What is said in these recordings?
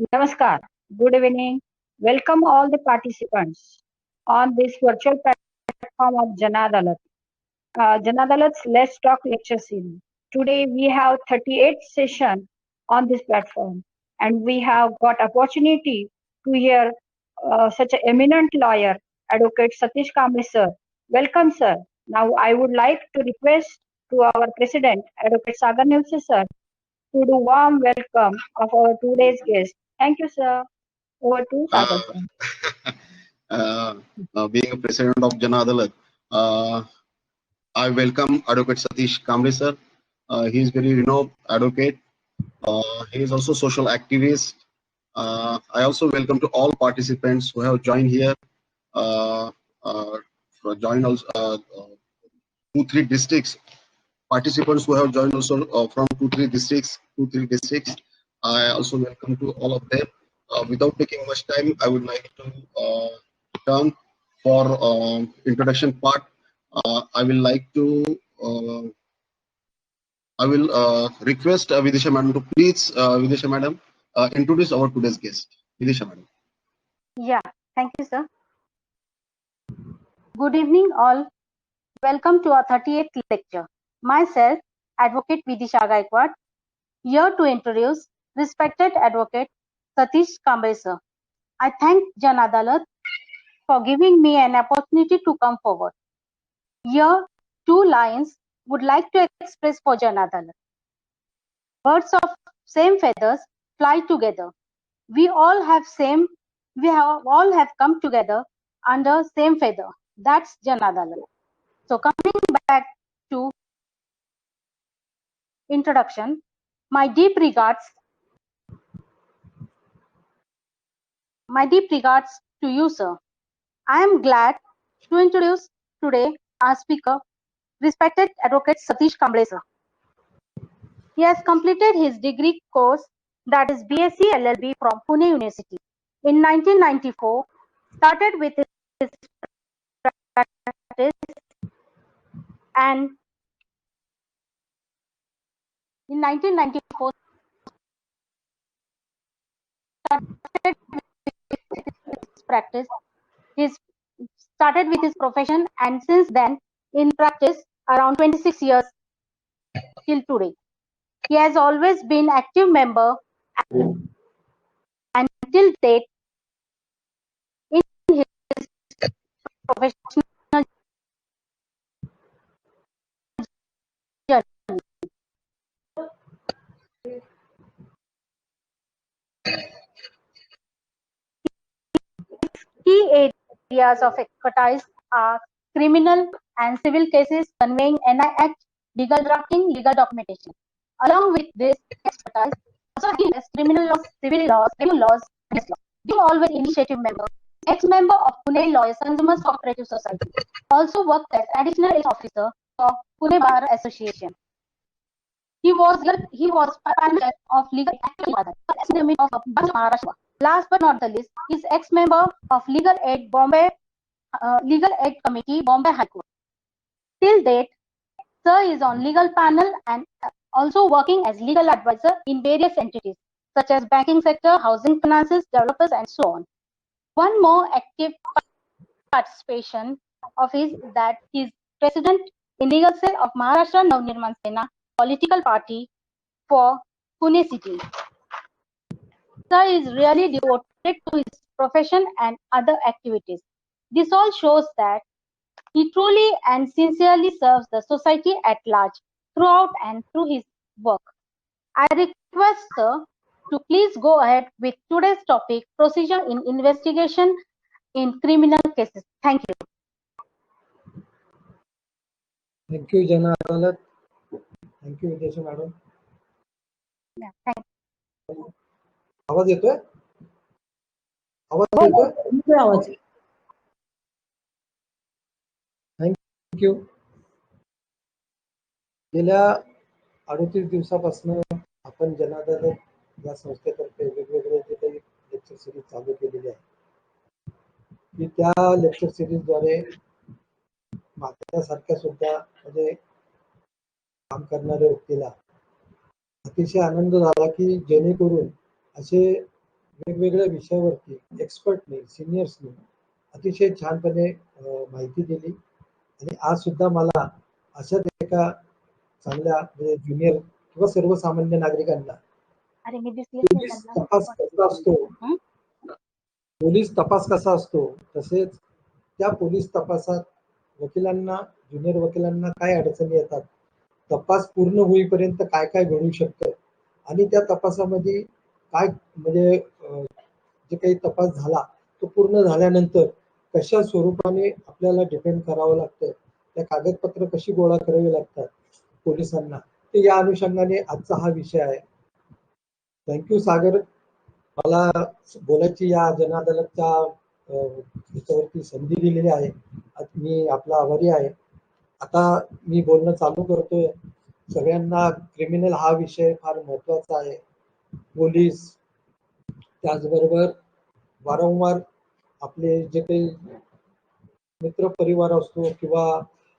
Namaskar. Good evening. Welcome all the participants on this virtual platform of Janadalat. Janadalat's Let's Talk lecture series. Today we have 38th session on this platform, and we have got opportunity to hear such an eminent lawyer, Advocate Satish Kamble sir. Welcome, sir. Now I would like to request to our President, Advocate Sagar Nilse sir, to do warm welcome of our today's guest. Thank you, sir. Over to Sagar, Uh, sir. Being a president of Jana Adalat, I welcome Advocate Satish Kamble sir. He is very renowned advocate. He is also social activist. I also welcome to all participants who have joined here. Uh, Joined also 2-3 districts. Participants who have joined also from 2-3 districts. I also welcome to all of them. Without taking much time, I would like to turn for introduction part. I will like to request Vidisha madam to please, Vidisha madam, introduce our today's guest. Vidisha madam. Yeah, thank you, sir. Good evening, all. Welcome to our 38th lecture. Myself, Advocate Vidisha Gaikwad, here to introduce respected Advocate Satish Kamble sir. I thank Jan Adalat for giving me an opportunity to come forward. Here, two lines would like to express for Jan Adalat. Birds of same feathers fly together. We all have come together under same feather. That's Jan Adalat. So coming back to introduction, my deep regards to you, sir. I am glad to introduce today our speaker, respected Advocate Satish Kamble sir. He has completed his degree course, that is BSc LLB from Pune University in 1994, started with his practice, and in 1994 started with his practice. He started with his profession, and since then in practice around 26 years till today. He has always been active member and till date in his professional journey. Key areas of expertise are criminal and civil cases, conveying NI Act, legal drafting, legal documentation. Along with this expertise, also he has criminal laws, civil laws, revenue laws, business law. Being always initiative member, ex-member of Pune Lawyers Consumers Cooperative Society. Also worked as additional officer for Pune Bar Association. He was partner of Legal Academy of Maharashtra. Last but not the least, he is ex-member of Legal Aid Legal Aid Committee, Bombay High Court. Till date, Sir is on legal panel and also working as legal advisor in various entities such as banking sector, housing finances, developers, and so on. One more active participation of his that he is president in legal cell of Maharashtra Navnirman Sena political party for Pune city. Sir is really devoted to his profession and other activities. This all shows that he truly and sincerely serves the society at large throughout and through his work. I request Sir to please go ahead with today's topic, procedure in investigation in criminal cases. Thank you. Thank you, Jana Adalat. Thank you, Vidisha madam. Yeah, thank you. आवाज येतोय? आवाज येतोय? आवाज. Thank you. गेल्या 38 दिवसापासून आपण जन अदालत या संस्थेतर्फे वेगवेगळे जे काही लेक्चर सिरीज चालू केलेली आहे की त्या लेक्चर सिरीजद्वारे माझ्यासारख्या सुद्धा म्हणजे काम करणाऱ्या व्यक्तीला अतिशय आनंद झाला की जेणेकरून असे वेगवेगळ्या विषयावरती एक्सपर्टने सिनियर्सने अतिशय छानपणे माहिती दिली आणि आज सुद्धा मला अशाच एका चांगल्या म्हणजे ज्युनियर किंवा सर्वसामान्य नागरिकांना अरे मी दिसले पोलीस तपास कसा असतो पोलीस तपास कसा असतो तसेच त्या पोलीस तपासात वकिलांना ज्युनियर वकिलांना काय अडचणी येतात तपास पूर्ण होईपर्यंत काय काय घडू शकतं आणि त्या तपासामध्ये काय म्हणजे जे काही तपास झाला तो पूर्ण झाल्यानंतर कशा स्वरूपाने आपल्याला डिपेंड करावं लागतं त्या कागदपत्र कशी गोळा करावी लागतात पोलिसांना ते या अनुषंगाने आजचा हा विषय आहे. थँक्यू सागर, मला बोलायची या जन अदालतच्या याच्यावरती संधी दिलेली आहे. मी आपला आभारी आहे. आता मी बोलणं चालू करतोय. सगळ्यांना क्रिमिनल हा विषय फार महत्वाचा आहे. पोलीस त्याचबरोबर वारंवार आपले जे काही मित्र परिवार असतो किंवा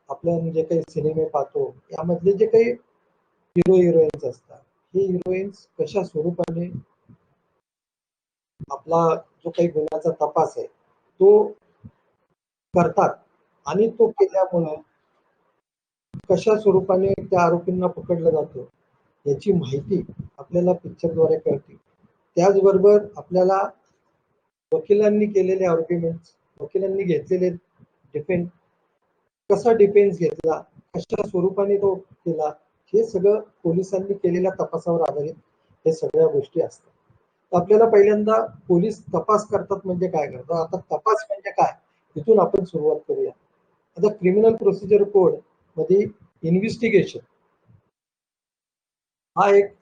आपण जे काही सिनेमे पाहतो यामधले जे काही हिरोईन्स असतात हे हिरोईन्स कशा स्वरूपाने आपला जो काही गुन्ह्याचा तपास आहे तो करतात आणि तो केल्यामुळं कशा स्वरूपाने त्या आरोपींना पकडलं जातं याची माहिती आपल्याला पिक्चरद्वारे कळते. त्याचबरोबर आपल्याला वकिलांनी केलेले आर्ग्युमेंट्स वकिलांनी घेतलेले डिफेन्स कसा डिफेन्स घेतला कशा स्वरूपाने तो केला हे सगळं पोलिसांनी केलेल्या तपासावर आधारित हे सगळ्या गोष्टी असतात. आपल्याला पहिल्यांदा पोलीस तपास करतात म्हणजे काय करतात आता तपास म्हणजे काय इथून आपण सुरुवात करूया. आता क्रिमिनल प्रोसिजर कोड मध्ये इन्व्हेस्टिगेशन हा एक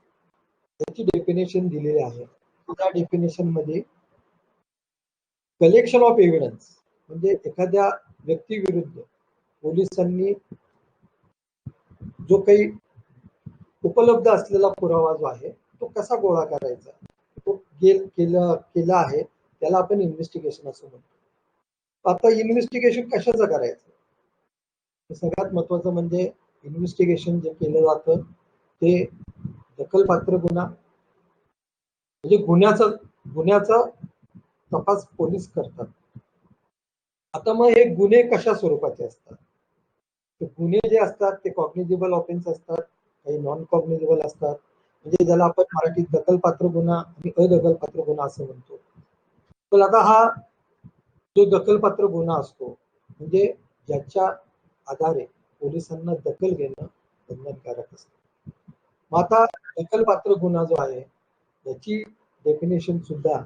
त्याची डेफिनेशन दिलेली आहे. त्या डेफिनेशन मध्ये कलेक्शन ऑफ एव्हिडन्स म्हणजे एखाद्या व्यक्तीविरुद्ध पोलिसांनी जो काही उपलब्ध असलेला पुरावा जो आहे तो कसा गोळा करायचा तो केला आहे त्याला आपण इन्व्हेस्टिगेशन असं म्हणतो. आता इन्व्हेस्टिगेशन कशाचं करायचं सगळ्यात महत्वाचं म्हणजे इन्व्हेस्टिगेशन जे केलं जातं ते दखलपात्र गुन्हा म्हणजे गुन्ह्याचा तपास पोलीस करतात. आता मग हे गुन्हे कशा स्वरूपाचे असतात ते गुन्हे जे असतात ते कॉग्निजेबल ऑफेन्स असतात काही नॉन कॉग्निजेबल असतात म्हणजे ज्याला आपण मराठीत दखलपात्र गुन्हा आणि अदखलपात्र गुन्हा असं म्हणतो. तर आता हा जो दखलपात्र गुन्हा असतो म्हणजे ज्याच्या आधारे पोलिसांना दखल घेणं बंधनकारक असतं. मग आता दखलपात्र गुन्हा जो आहे याची डेफिनेशन सुद्धा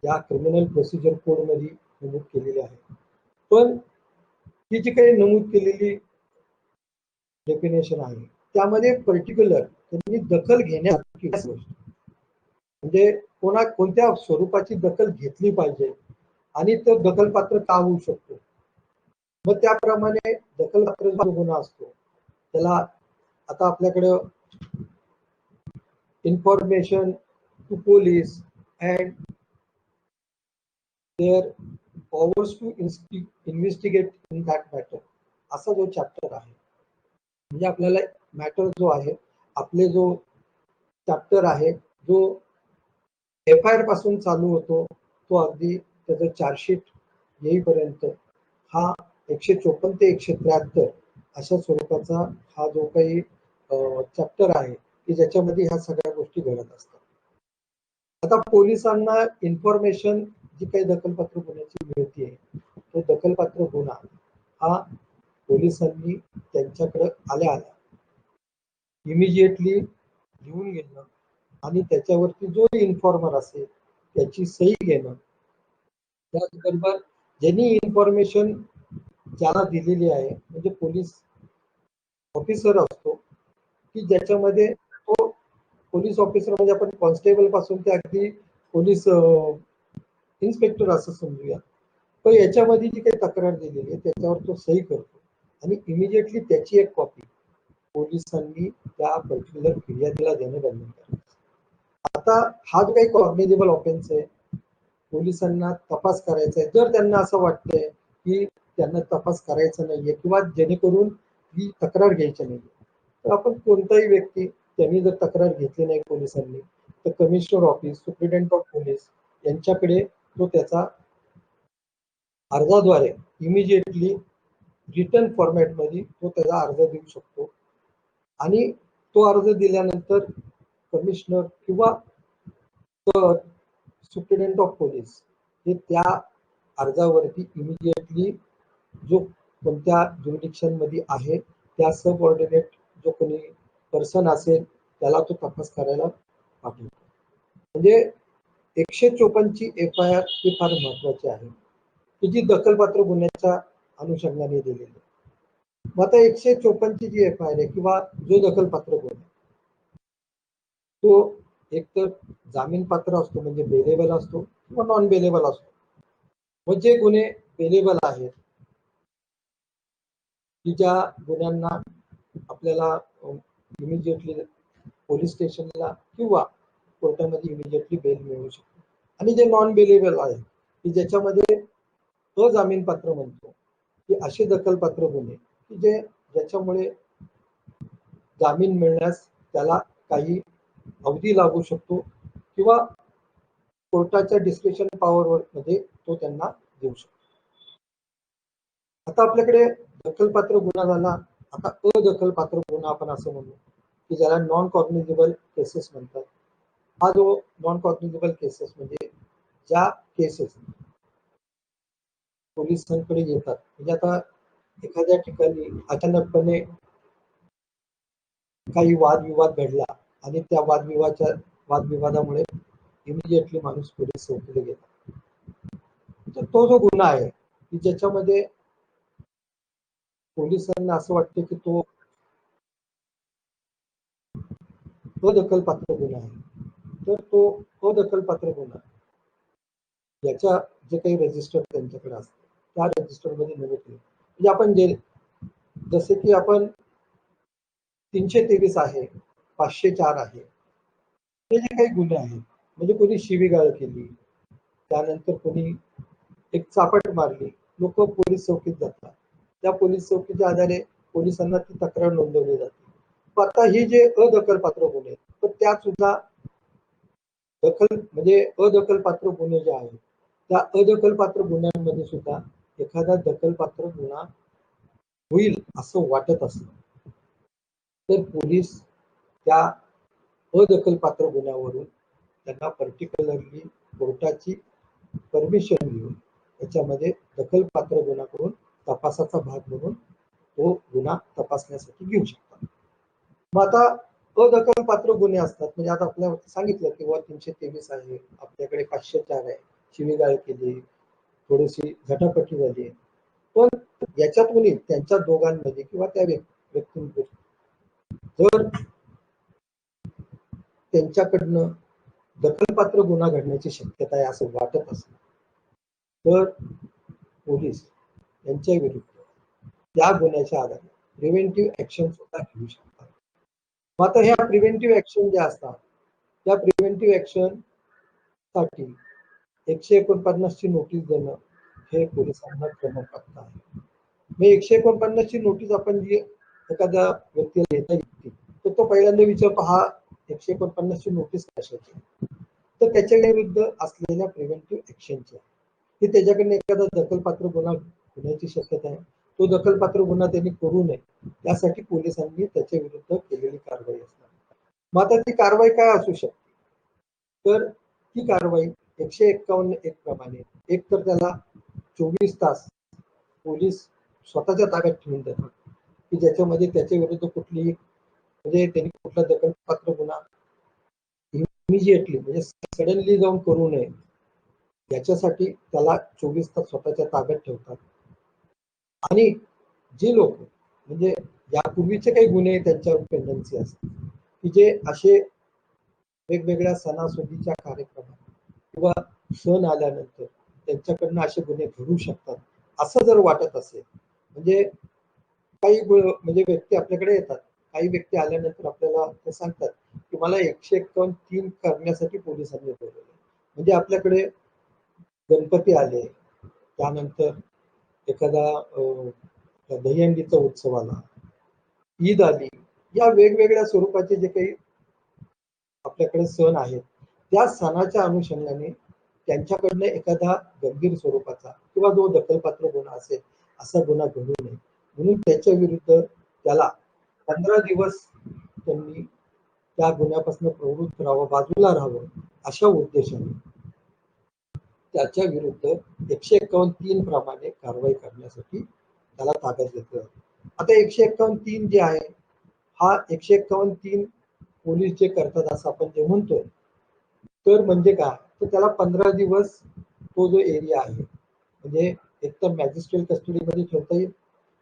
या क्रिमिनल प्रोसिजर कोड मध्ये नमूद केलेली आहे. पण ही जी काही नमूद केलेली डेफिनेशन आहे त्यामध्ये पर्टिक्युलर त्यांनी दखल घेण्यासारखी गोष्ट म्हणजे कोणत्या स्वरूपाची दखल घेतली पाहिजे आणि तो दखलपात्र का होऊ शकतो. मग त्याप्रमाणे दखलपात्र जो गुन्हा असतो त्याला आता आपल्याकडं information to police and their powers to investigate in that matter असा जो चॅप्टर आहे म्हणजे आपल्याला मॅटर जो आहे आपले जो चॅप्टर आहे जो FIR पासून चालू होतो तो अगदी त्याचं चार्जशीट येईपर्यंत हा 154 ते 173 अशा स्वरूपाचा हा जो काही चॅप्टर आहे की ज्याच्यामध्ये ह्या सगळ्या गोष्टी घडत असतात. आता पोलिसांना इन्फॉर्मेशन जी काही दखलपात्र गुन्ह्याची मिळते तो दखलपात्र गुन्हा हा पोलिसांनी त्यांच्याकडे आल्या इमिजिएटली लिहून घेणं आणि त्याच्यावरती जो इन्फॉर्मर असेल त्याची सही घेणं त्याचबरोबर ज्यांनी इन्फॉर्मेशन ज्याला दिलेली आहे म्हणजे पोलीस ऑफिसर असतो की ज्याच्यामध्ये तो पोलीस ऑफिसर म्हणजे आपण कॉन्स्टेबल पासून ते अगदी पोलीस इन्स्पेक्टर असं समजूया. तर याच्यामध्ये जी काही तक्रार दिलेली आहे त्याच्यावर तो सही करतो आणि इमिजिएटली त्याची एक कॉपी पोलिसांनी त्या पर्टिक्युलर फिर्यादीला देणं बंधनकारक. आता हा जो काही कॉग्निजेबल ऑफेन्स आहे पोलिसांना तपास करायचा आहे जर त्यांना असं वाटतंय की त्यांना तपास करायचा नाहीये किंवा जेणेकरून ही तक्रार घ्यायची नाहीये तर आपण कोणताही व्यक्ती त्यांनी जर तक्रार घेतली नाही पोलिसांनी तर commissioner office, superintendent of police यांच्याकडे तो त्याचा अर्जाद्वारे इमिजिएटली रिटर्न फॉर्मॅटमध्ये तो त्याचा अर्ज देऊ शकतो आणि तो अर्ज दिल्यानंतर कमिशनर किंवा सुप्रिटेंडेंट ऑफ पोलीस हे त्या अर्जावरती इमिजिएटली जो कोणत्या ज्युरिडिक्शन मध्ये आहे त्या सबऑर्डिनेट जो कोणी पर्सन असेल त्याला तो तपास करायला पाठवतो. म्हणजे 154 ची FIR ही फार महत्वाची आहे की जी दखलपात्र गुन्ह्याच्या अनुषंगाने दिलेली आहे. मग आता 154 ची जी FIR आहे किंवा जो दखलपात्र गुन्हा तो एकतर जामीन पात्र असतो म्हणजे बेलेबल असतो किंवा नॉन बेलेबल असतो. मग जे गुन्हे बेलेबल आहेत की ज्या गुन्ह्यांना आपल्याला इमिजिएटली पोलीस स्टेशनला किंवा कोर्टामध्ये इमिजिएटली बेल मिळू शकते आणि जे नॉन बेलेबल आहे की ज्याच्यामध्ये अजामीन पात्र म्हणतो की असे दखलपात्र गुन्हे की जे ज्याच्यामुळे जामीन मिळण्यास त्याला काही अवधी लागू शकतो किंवा कोर्टाच्या डिस्क्रिप्शन पॉवर मध्ये तो त्यांना देऊ शकतो. आता आपल्याकडे दखलपात्र गुन्हा झाला. आता अदखलपात्र गुन्हा आपण असं म्हणू की ज्याला नॉन कॉग्निजेबल केसेस म्हणतात. हा जो नॉन कॉग्निजेबल केसेस म्हणजे ज्या केसेस पोलिसांकडे येतात म्हणजे आता एखाद्या ठिकाणी अचानकपणे काही वादविवाद घडला आणि त्या वादविवादामुळे इमिजिएटली माणूस पोलीस चौकीला गेला. तर तो जो गुन्हा आहे की ज्याच्यामध्ये पोलिसांना असं वाटतं की तो अदखलपात्र गुन्हा आहे, तर तो अदखलपात्र गुन्हा याच्या जे काही रजिस्टर त्यांच्याकडे असतात त्या रजिस्टरमध्ये नमूद केलं म्हणजे आपण जे जसे की आपण 323 आहे, 504 आहे, हे जे काही गुन्हे आहेत म्हणजे कोणी शिवीगाळ केली, त्यानंतर कोणी एक चापट मारली, लोक पोलीस चौकीत जातात. त्या पोलीस चौकीच्या आधारे पोलिसांना ती तक्रार नोंदवली जाते. आता ही जे अदखलपात्र गुन्हे तर त्यात सुद्धा म्हणजे अदखलपात्र गुन्हे जे आहेत त्या अदखलपात्र गुन्ह्यांमध्ये सुद्धा एखादा दखलपात्र गुन्हा होईल असं वाटत असलं तर पोलीस त्या अदखलपात्र गुन्ह्यावरून त्यांना पर्टिक्युलरली कोर्टाची परमिशन घेऊन याच्यामध्ये दखलपात्र गुन्हा करून तपासाचा भाग म्हणून तो गुन्हा तपासण्यासाठी घेऊ शकतात. मग आता अदखलपात्र गुन्हे असतात म्हणजे आता आपल्याला सांगितलं की 323 आहे, आपल्याकडे 504 आहे, शिवीगाळ केली, थोडीशी झटापटी झाली, पण याच्यातूनही त्यांच्या दोघांमध्ये किंवा त्या व्यक्तींमध्ये जर त्यांच्याकडनं दखलपात्र गुन्हा घडण्याची शक्यता आहे असं वाटत असेल तर पोलीस यांच्या विरुद्ध त्या गुन्ह्याच्या आधारे प्रिव्हेंटिव्ह ऍक्शन सुद्धा घेऊ शकतात. मग आता ह्या प्रिव्हेंटिव्ह ऍक्शन ज्या असतात त्या प्रिव्हेंटिव्ह ऍक्शन साठी 149 ची नोटीस देणं हे पोलिसांना क्रमप्राप्त आहे. मग 149 ची नोटीस आपण जी एखाद्या व्यक्तीला देता येते तर तो पहिल्यांदा विचारतो हा 149 ची नोटीस कशाची, तर त्याच्या विरुद्ध असलेल्या प्रिव्हेंटिव्ह ऍक्शनची की त्याच्याकडनं एखादा दखलपात्र गुन्हा होण्याची शक्यता आहे, तो दखलपात्र गुन्हा त्यांनी करू नये त्यासाठी पोलिसांनी त्याच्या विरुद्ध केलेली कारवाई असणार. मग आता ती कारवाई काय असू शकते, तर ती कारवाई 151 प्रमाणे एक तर त्याला 24 तास पोलीस स्वतःच्या ताब्यात ठेवून देतात की ज्याच्यामध्ये त्याच्या विरुद्ध कुठलीही म्हणजे त्यांनी कुठला दखलपात्र गुन्हा इमिजिएटली म्हणजे सडनली जाऊन करू नये याच्यासाठी त्याला 24 तास स्वतःच्या ताब्यात ठेवतात. आणि जे लोक म्हणजे यापूर्वीचे काही गुन्हे त्यांच्यावर पेंडन्सी असतात की जे असे वेगवेगळ्या सणासुदीच्या कार्यक्रमात किंवा सण आल्यानंतर त्यांच्याकडनं असे गुन्हे घडू शकतात असं जर वाटत असेल म्हणजे काही म्हणजे व्यक्ती आपल्याकडे येतात, काही व्यक्ती आल्यानंतर आपल्याला ते सांगतात की मला 151 करण्यासाठी पोलिसांनी बोलवलं. म्हणजे आपल्याकडे गणपती आले, त्यानंतर एखादा दहीहंडीचा उत्सव आला, ईद आली, या वेगवेगळ्या स्वरूपाचे जे काही आपल्याकडे सण आहेत त्या सणाच्या अनुषंगाने त्यांच्याकडनं एखादा गंभीर स्वरूपाचा किंवा जो दखलपात्र गुन्हा असेल असा गुन्हा घडू नये म्हणून त्याच्या विरुद्ध त्याला 15 दिवस त्यांनी त्या गुन्ह्यापासून प्रवृत्त राहावं, बाजूला राहावं अशा उद्देशाने त्याच्या विरुद्ध 151(3) प्रमाणे कारवाई करण्यासाठी त्याला ताब्यात घेतलं जातं. आता 151(3) जे आहे हा 151(3) पोलीस जे करतात असं आपण जे म्हणतोय तर म्हणजे काय तर त्याला 15 दिवस तो जो एरिया आहे म्हणजे एकतर मॅजिस्ट्रेट कस्टडीमध्ये ठेवता येईल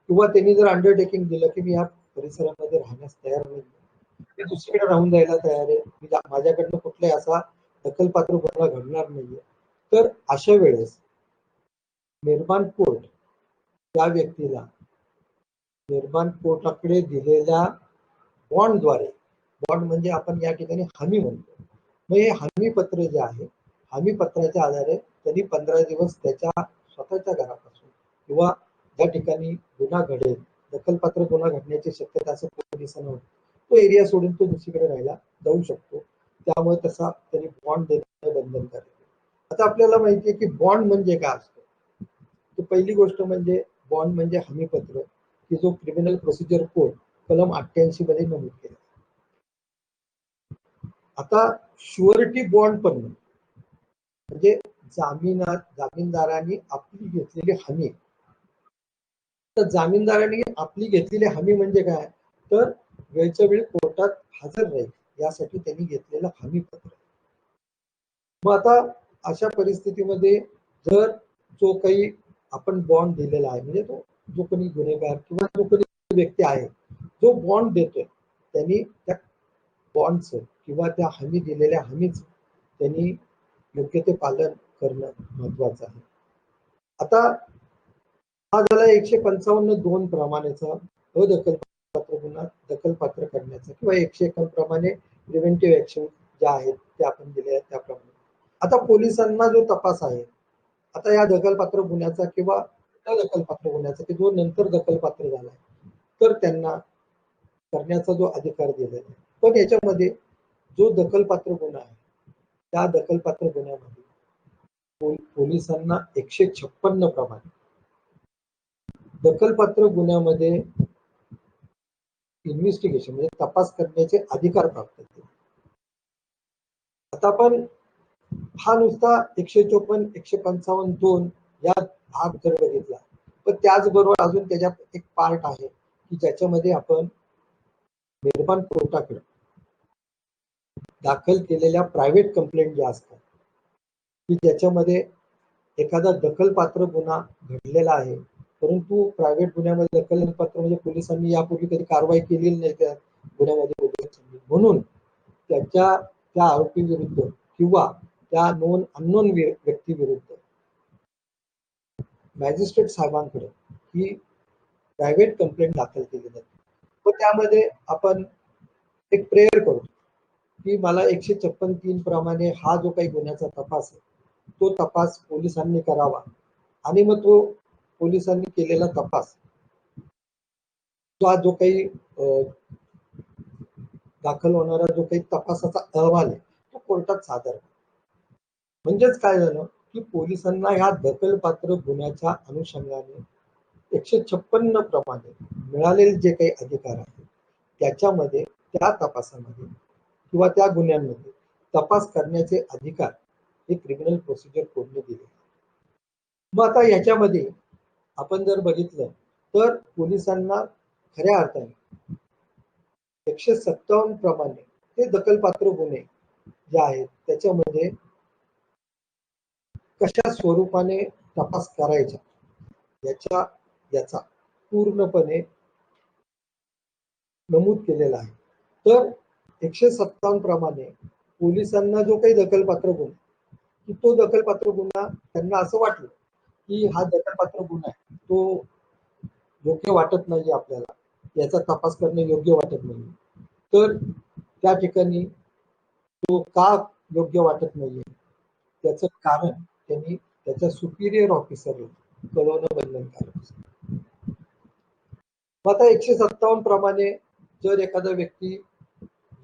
किंवा त्यांनी जर अंडरटेकिंग दिलं की मी या परिसरामध्ये राहण्यास तयार नाही मी दुसरीकडे राहून जायला तयार आहे माझ्याकडनं कुठलाही असा दखलपात्र गुन्हा घडणार नाहीये तर अशा वेळेस निर्माण कोर्ट त्या व्यक्तीला निर्माण कोर्टाकडे दिलेल्या बॉन्डद्वारे बॉन्ड म्हणजे आपण या ठिकाणी हमी म्हणतो मग हे हमी पत्र जे आहे हमी पत्राच्या आधारे त्यांनी 15 दिवस त्याच्या स्वतःच्या घरापासून किंवा ज्या ठिकाणी गुन्हा घडेल दखलपात्र गुन्हा घडण्याची शक्यता असं पोलिसांना होती तो एरिया सोडून तो दुसरीकडे राहायला जाऊ शकतो त्यामुळे तसा त्यांनी बॉन्ड देणं बंधनकारक आहे. आता आपल्याला माहिती आहे की बॉन्ड म्हणजे काय असतो तर पहिली गोष्ट म्हणजे बॉन्ड म्हणजे हमीपत्र की जो क्रिमिनल प्रोसिजर कोड कलम 88 मध्ये नमूद केला. आता शुअरिटी बॉन्ड पण म्हणजे जामीनदारांनी आपली घेतलेली हमी तर जामीनदारांनी आपली घेतलेली हमी म्हणजे काय तर वेळच्या वेळी कोर्टात हजर राहील यासाठी त्यांनी घेतलेलं हमीपत्र. मग आता अशा परिस्थितीमध्ये जर जो काही आपण बॉन्ड दिलेला आहे म्हणजे तो जो कोणी गुन्हेगार किंवा जो कोणी व्यक्ती आहे जो बॉन्ड देतोय त्यांनी त्या बॉन्डचं किंवा त्या हमी दिलेल्या हमीच त्यांनी योग्य ते पालन करणं महत्वाचं आहे. आता हा झाला 155(2) प्रमाणेचा अदखलपात्र गुन्हा दखलपात्र करण्याचा किंवा 151 प्रमाणे प्रिव्हेंटिव्ह ऍक्शन ज्या आहेत त्या आपण दिल्या आहेत त्याप्रमाणे. आता पोलिसांना जो तपास आहे आता या दखलपात्र गुन्ह्याचा किंवा अदखलपात्र गुन्ह्याचा की जो नंतर दखलपात्र झालाय तर त्यांना करण्याचा जो अधिकार दिलेला आहे पण याच्यामध्ये जो दखलपात्र गुन्हा आहे त्या दखलपात्र गुन्ह्यामध्ये पोलिसांना 156 प्रमाणे दखलपात्र गुन्ह्यामध्ये इन्व्हेस्टिगेशन म्हणजे तपास करण्याचे अधिकार प्राप्त केले. आता आपण हा नुसता 154, 155(2) या भाग जर बघितला पण त्याचबरोबर अजून त्याच्यात एक पार्ट आहे की ज्याच्यामध्ये आपण निर्माण कोर्टाकडे दाखल केलेल्या प्रायव्हेट कंप्लेंट ज्या असतात की ज्याच्यामध्ये एखादा दखलपात्र गुन्हा घडलेला आहे परंतु प्रायव्हेट गुन्ह्यामध्ये दखलपात्र म्हणजे पोलिसांनी यापूर्वी कधी कारवाई केलेली नाही त्या गुन्ह्यामध्ये म्हणून त्या आरोपी विरुद्ध किंवा त्या अननोन व्यक्ती विरुद्ध मॅजिस्ट्रेट साहेबांकडे ही प्रायव्हेट कंप्लेंट दाखल केली जाते व त्यामध्ये आपण एक प्रेयर करतो की मला 156(3) प्रमाणे हा जो काही गुन्ह्याचा तपास आहे तो तपास पोलिसांनी करावा आणि मग तो पोलिसांनी केलेला तपास जो काही दाखल होणारा जो काही तपासाचा अहवाल आहे तो कोर्टात सादर म्हणजेच काय झालं की पोलिसांना या दखलपात्र गुन्ह्याच्या अनुषंगाने 156 प्रमाणे मिळालेले जे काही अधिकार आहेत त्याच्यामध्ये त्या तपासामध्ये किंवा त्या गुन्ह्यांमध्ये तपास करण्याचे अधिकार हे क्रिमिनल प्रोसिजर कोडने दिले. मग आता याच्यामध्ये आपण जर बघितलं तर पोलिसांना खऱ्या अर्थाने 157 प्रमाणे हे दखलपात्र गुन्हे जे आहेत त्याच्यामध्ये कशा स्वरूपाने तपास करायचा याचा पूर्णपणे नमूद केलेला आहे. तर 157 प्रमाणे पोलिसांना जो काही दखलपात्र गुन्हा की तो दखलपात्र गुन्हा त्यांना असं वाटलं की हा दखलपात्र गुन्हा आहे तो योग्य वाटत नाही आपल्याला याचा तपास करणे योग्य वाटत नाही तर त्या ठिकाणी तो का योग्य वाटत नाहीये त्याचं कारण त्यांनी त्याच्या सुपिरियर ऑफिसरला कळवणं बंधनकारक असतं. मग आता 157 प्रमाणे जर एखादा व्यक्ती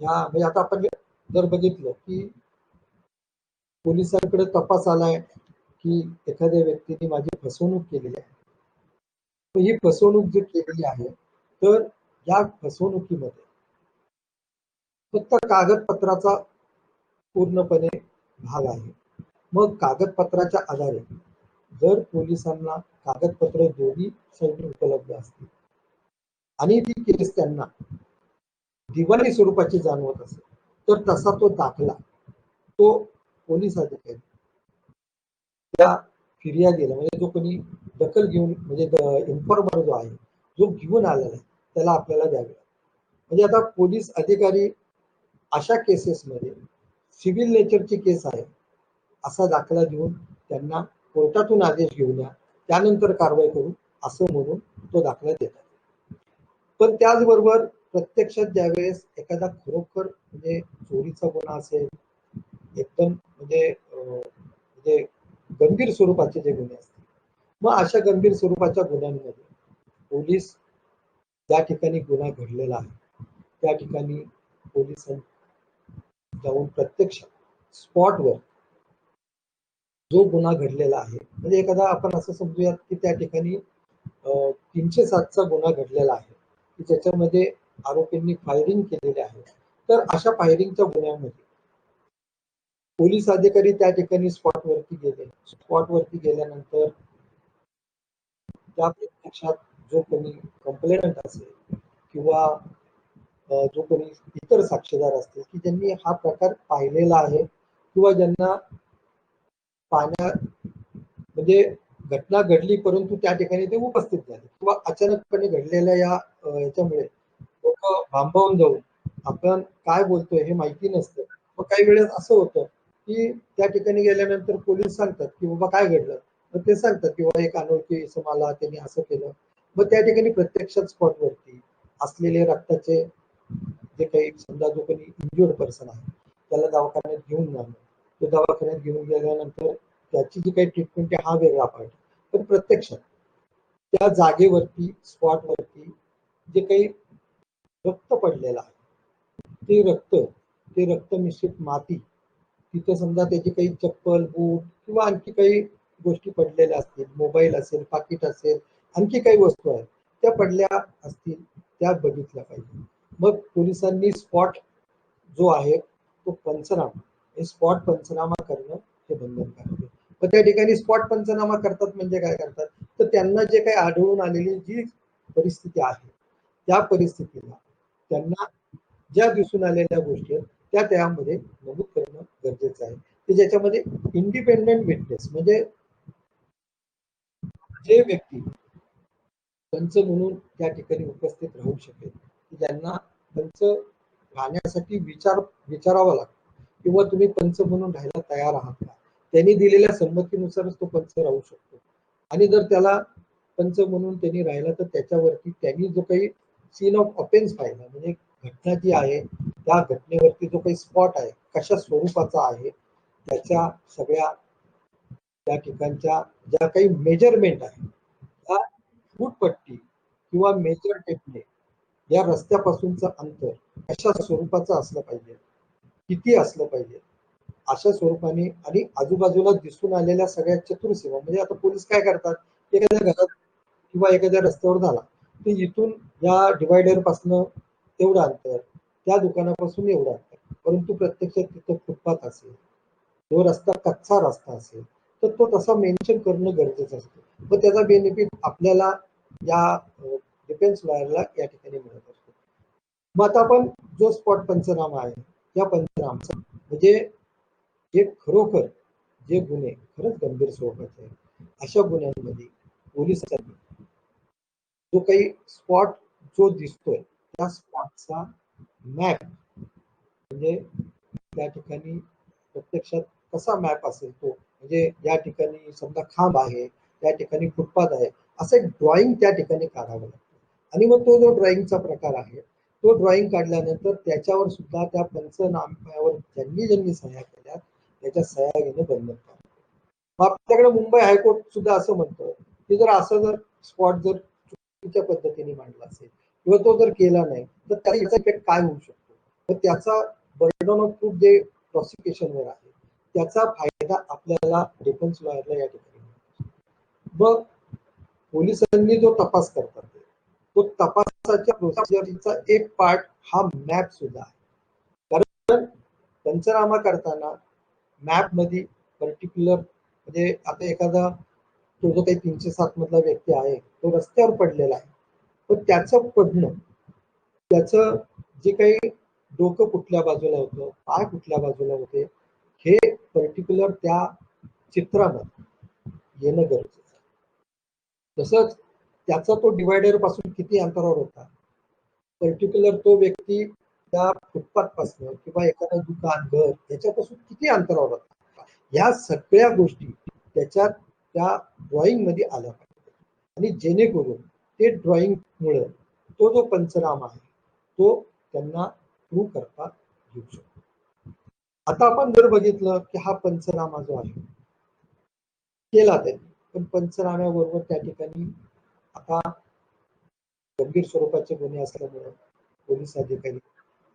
म्हणजे आता आपण जर बघितलं की पोलिसांकडे तपास आलाय की एखाद्या व्यक्तीने माझी फसवणूक केलेली आहे. तर ही फसवणूक जी केलेली आहे, तर या फसवणुकीमध्ये फक्त कागदपत्राचा पूर्णपणे भाग आहे. मग कागदपत्राच्या आधारे जर पोलिसांना कागदपत्र दोन्ही साईडने उपलब्ध असतील आणि ती केस त्यांना दिवाणी स्वरूपाची जाणवत असेल, तर तसा तो दाखला तो पोलीस अधिकारी त्या फिर्यादीला म्हणजे जो कोणी दखल घेऊन म्हणजे इन्फॉर्मर जो आहे, जो घेऊन आलेला आहे, त्याला आपल्याला द्यावे लागेल. म्हणजे आता पोलीस अधिकारी अशा केसेसमध्ये सिव्हिल नेचरची केस आहे असा दाखला देऊन त्यांना कोर्टातून आदेश घेऊन या, त्यानंतर कारवाई करू असं म्हणून तो दाखला देतात. पण त्याचबरोबर प्रत्यक्षात ज्यावेळेस एखादा खरोखर म्हणजे चोरीचा गुन्हा असेल, एकदम म्हणजे गंभीर स्वरूपाचे जे गुन्हे असतील, मग अशा गंभीर स्वरूपाच्या गुन्ह्यांमध्ये पोलीस ज्या ठिकाणी गुन्हा घडलेला आहे त्या ठिकाणी पोलिसांनी जाऊन प्रत्यक्ष स्पॉटवर जो गुन्हा घडलेला आहे, म्हणजे एखादा आपण असं समजूयात की त्या ठिकाणी 307चा गुन्हा घडलेला आहे की ज्याच्यामध्ये आरोपींनी फायरिंग केलेले आहे. तर अशा फायरिंगच्या गुन्ह्यामध्ये पोलीस अधिकारी त्या ठिकाणी स्पॉटवरती गेले. स्पॉटवरती गेल्यानंतर त्या प्रत्यक्षात जो कोणी कंप्लेनंट असेल किंवा जो कोणी इतर साक्षीदार असतील की ज्यांनी हा प्रकार पाहिलेला आहे किंवा ज्यांना पाहण्या म्हणजे घटना घडली परंतु त्या ठिकाणी ते उपस्थित झाले किंवा अचानकपणे घडलेल्या याच्यामुळे लोक भांबावून जाऊन आपण काय बोलतोय हे माहिती नसतं. मग काही वेळेस असं होतं की त्या ठिकाणी गेल्यानंतर पोलीस सांगतात की बाबा काय घडलं, तर ते सांगतात की बाबा एक अनोळखी इसम आला, त्यांनी असं केलं. मग त्या ठिकाणी प्रत्यक्षात स्पॉटवरती असलेले रक्ताचे जे काही समजा जो कोणी इंज्युअर्ड पर्सन आहे त्याला दवाखान्यात घेऊन जाणं, तो दवाखान्यात घेऊन गेल्यानंतर त्याची जी काही ट्रीटमेंट आहे हा वेगळा पार्ट. पण प्रत्यक्षात त्या जागेवरती स्पॉटवरती जे काही रक्त पडलेलं आहे ते रक्त मिश्रित माती, तिथे समजा त्याची काही चप्पल बूट किंवा आणखी काही गोष्टी पडलेल्या असतील, मोबाईल असेल, पाकिट असेल, आणखी काही वस्तू आहेत त्या पडल्या असतील, त्या बघितल्या पाहिजे. मग पोलिसांनी स्पॉट जो आहे तो पंचनामा, हे स्पॉट पंचनामा करणं हे बंधनकारक आहे. मग त्या ठिकाणी स्पॉट पंचनामा करतात म्हणजे काय करतात, तर त्यांना जे काही आढळून आलेली जी परिस्थिती आहे त्या परिस्थितीला त्यांना ज्या दिसून आलेल्या गोष्टी आहेत त्या त्यामध्ये नमूद करणं गरजेचं आहे, की ज्याच्यामध्ये इंडिपेंडेंट विटनेस म्हणजे जे व्यक्ती पंच म्हणून त्या ठिकाणी उपस्थित राहू शकेल, की ज्यांना पंच राहण्यासाठी विचारावा लागतो किंवा तुम्ही पंच म्हणून राहायला तयार आहात का, त्यांनी दिलेल्या संमतीनुसारच तो पंच राहू शकतो. आणि जर त्याला पंच म्हणून त्यांनी राहिला तर त्याच्यावरती त्यांनी जो काही सीन ऑफ ऑफेन्स पाहिला म्हणजे घटना जी आहे त्या घटनेवरती जो काही स्पॉट आहे कशा स्वरूपाचा आहे त्याच्या सगळ्या त्या ठिकाणच्या ज्या काही मेजरमेंट आहे त्या फूटपट्टी किंवा मेजर टेपने या रस्त्यापासूनचं अंतर कशा स्वरूपाचं असलं पाहिजे, किती असलं पाहिजे, अशा स्वरूपाने आणि आजूबाजूला दिसून आलेल्या सगळ्या चतुर्सीमा म्हणजे आता पोलीस काय करतात, एखाद्या घरात किंवा एखाद्या रस्त्यावर झाला तर इथून या डिवायडर पासून तेवढं अंतर, त्या दुकानापासून एवढं अंतर, परंतु प्रत्यक्षात तिथं फुटपाथ असेल, जो रस्ता कच्चा रस्ता असेल तर तो तसा मेन्शन करणं गरजेचं असतं. मग त्याचा बेनिफिट आपल्याला या डिफेन्स लॉयरला या ठिकाणी मिळत असतो. मग आता आपण जो स्पॉट पंचनामा आहे या पंचनामाचा म्हणजे जे खरोखर जे गुन्हे खरंच गंभीर स्वरूपाचे आहेत अशा गुन्ह्यांमध्ये पोलिसांनी जो काही स्पॉट जो दिसतोय त्या स्पॉटचा मॅप म्हणजे त्या ठिकाणी प्रत्यक्षात कसा मॅप असेल तो म्हणजे या ठिकाणी समजा खांब आहे, त्या ठिकाणी फुटपाथ आहे, असं एक ड्रॉइंग त्या ठिकाणी काढावं लागतं. आणि मग तो जो ड्रॉइंगचा प्रकार आहे तो ड्रॉइंग काढल्यानंतर त्याच्यावर सुद्धा त्या पंचनाम्यावर ज्यांनी ज्यांनी सह्या केल्या त्याच्या सह्या घेणं बंधनकारक आहे. मग आपल्याकडे मुंबई हायकोर्ट सुद्धा असं म्हणतं की जर स्पॉट जर चुकीच्या पद्धतीने मांडला असेल किंवा तो जर केला नाही तर त्याचा इफेक्ट काय होऊ शकतो, तर त्याचा बर्डन ऑफ प्रूफ जे प्रॉसिक्युशनवर आहे त्याचा फायदा आपल्याला डिफेन्स लॉयरला या ठिकाणी मिळतो. मग पोलिसांनी जो तपास करतात तो तपासाच्या प्रोसिजरचा एक पार्ट हा मॅप सुद्धा आहे. कारण पंचनामा करताना मॅप मध्ये पर्टिक्युलर म्हणजे आता एखादा तो जो काही 307 मधला व्यक्ती आहे तो रस्त्यावर पडलेला आहे, पण त्याचं पडणं, त्याचं जे काही डोकं कुठल्या बाजूला होतं, पाय कुठल्या बाजूला होते, हे पर्टिक्युलर त्या चित्रामध्ये येणं गरजेचं आहे. तसंच त्याचा तो डिवायडर पासून किती अंतरावर होता, पर्टिक्युलर तो व्यक्ती त्या फुटपाथ पासून किंवा एखादं दुकान, घर याच्यापासून किती अंतरावर होता, या सगळ्या गोष्टी त्याच्यात त्या ड्रॉइंग मध्ये आल्या पाहिजे. आणि जेणेकरून ते ड्रॉइंग मुळे तो जो पंचनामा आहे तो त्यांना प्रूव्ह करता येऊ शकतो. आता आपण जर बघितलं की हा पंचनामा जो आहे केला त्यांनी, पण पंचनाम्याबरोबर त्या ठिकाणी आता गंभीर स्वरूपाचे गुन्हे असल्यामुळे पोलीस अधिकारी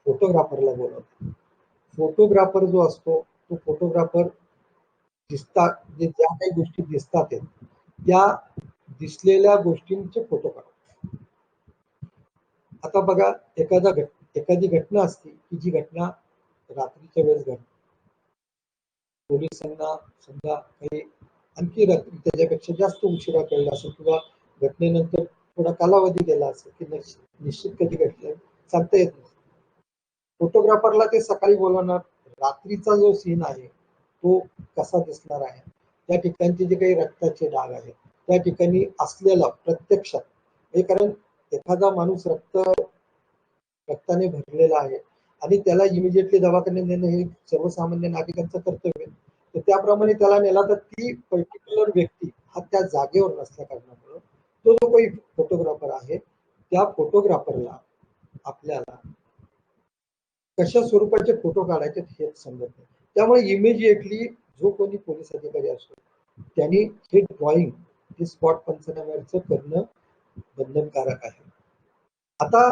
फोटोग्राफरला बोलवतात. फोटोग्राफर जो असतो तो फोटोग्राफर दिसतात ज्या काही गोष्टी दिसतात त्या दिसलेल्या गोष्टींचे फोटो काढतात. आता बघा एखादी घटना असते की जी घटना रात्रीच्या वेळेस घडते. पोलिसांना समजा काही आणखी रात्री त्याच्यापेक्षा जास्त उशिरा कळला असेल किंवा घटनेनंतर थोडा कालावधी गेला असेल की निश्चित कधी घडलं सांगता येत नाही. फोटोग्राफरला ते सकाळी बोलवणार, रात्रीचा जो सीन आहे तो कसा दिसणार आहे, त्या ठिकाणचे जे काही रक्ताचे डाग आहेत त्या ठिकाणी असलेला प्रत्यक्षात, कारण एखादा माणूस रक्ताने भरलेला आहे आणि त्याला इमिजिएटली दवाखान्यात नेणं हे सर्वसामान्य नागरिकांचं कर्तव्य आहे. तर त्याप्रमाणे त्याला नेला तर ती पर्टिक्युलर व्यक्ती हा त्या जागेवर नसल्या कारणामुळे तो जो काही फोटोग्राफर आहे त्या फोटोग्राफरला आपल्याला कशा स्वरूपाचे फोटो काढायचे हेच समजत नाही. त्यामुळे इमिजिएटली जो कोणी पोलीस अधिकारी असतो त्यांनी हे ड्रॉइंग हे स्पॉट पंचनाम्याचं करणं बंधनकारक आहे. आता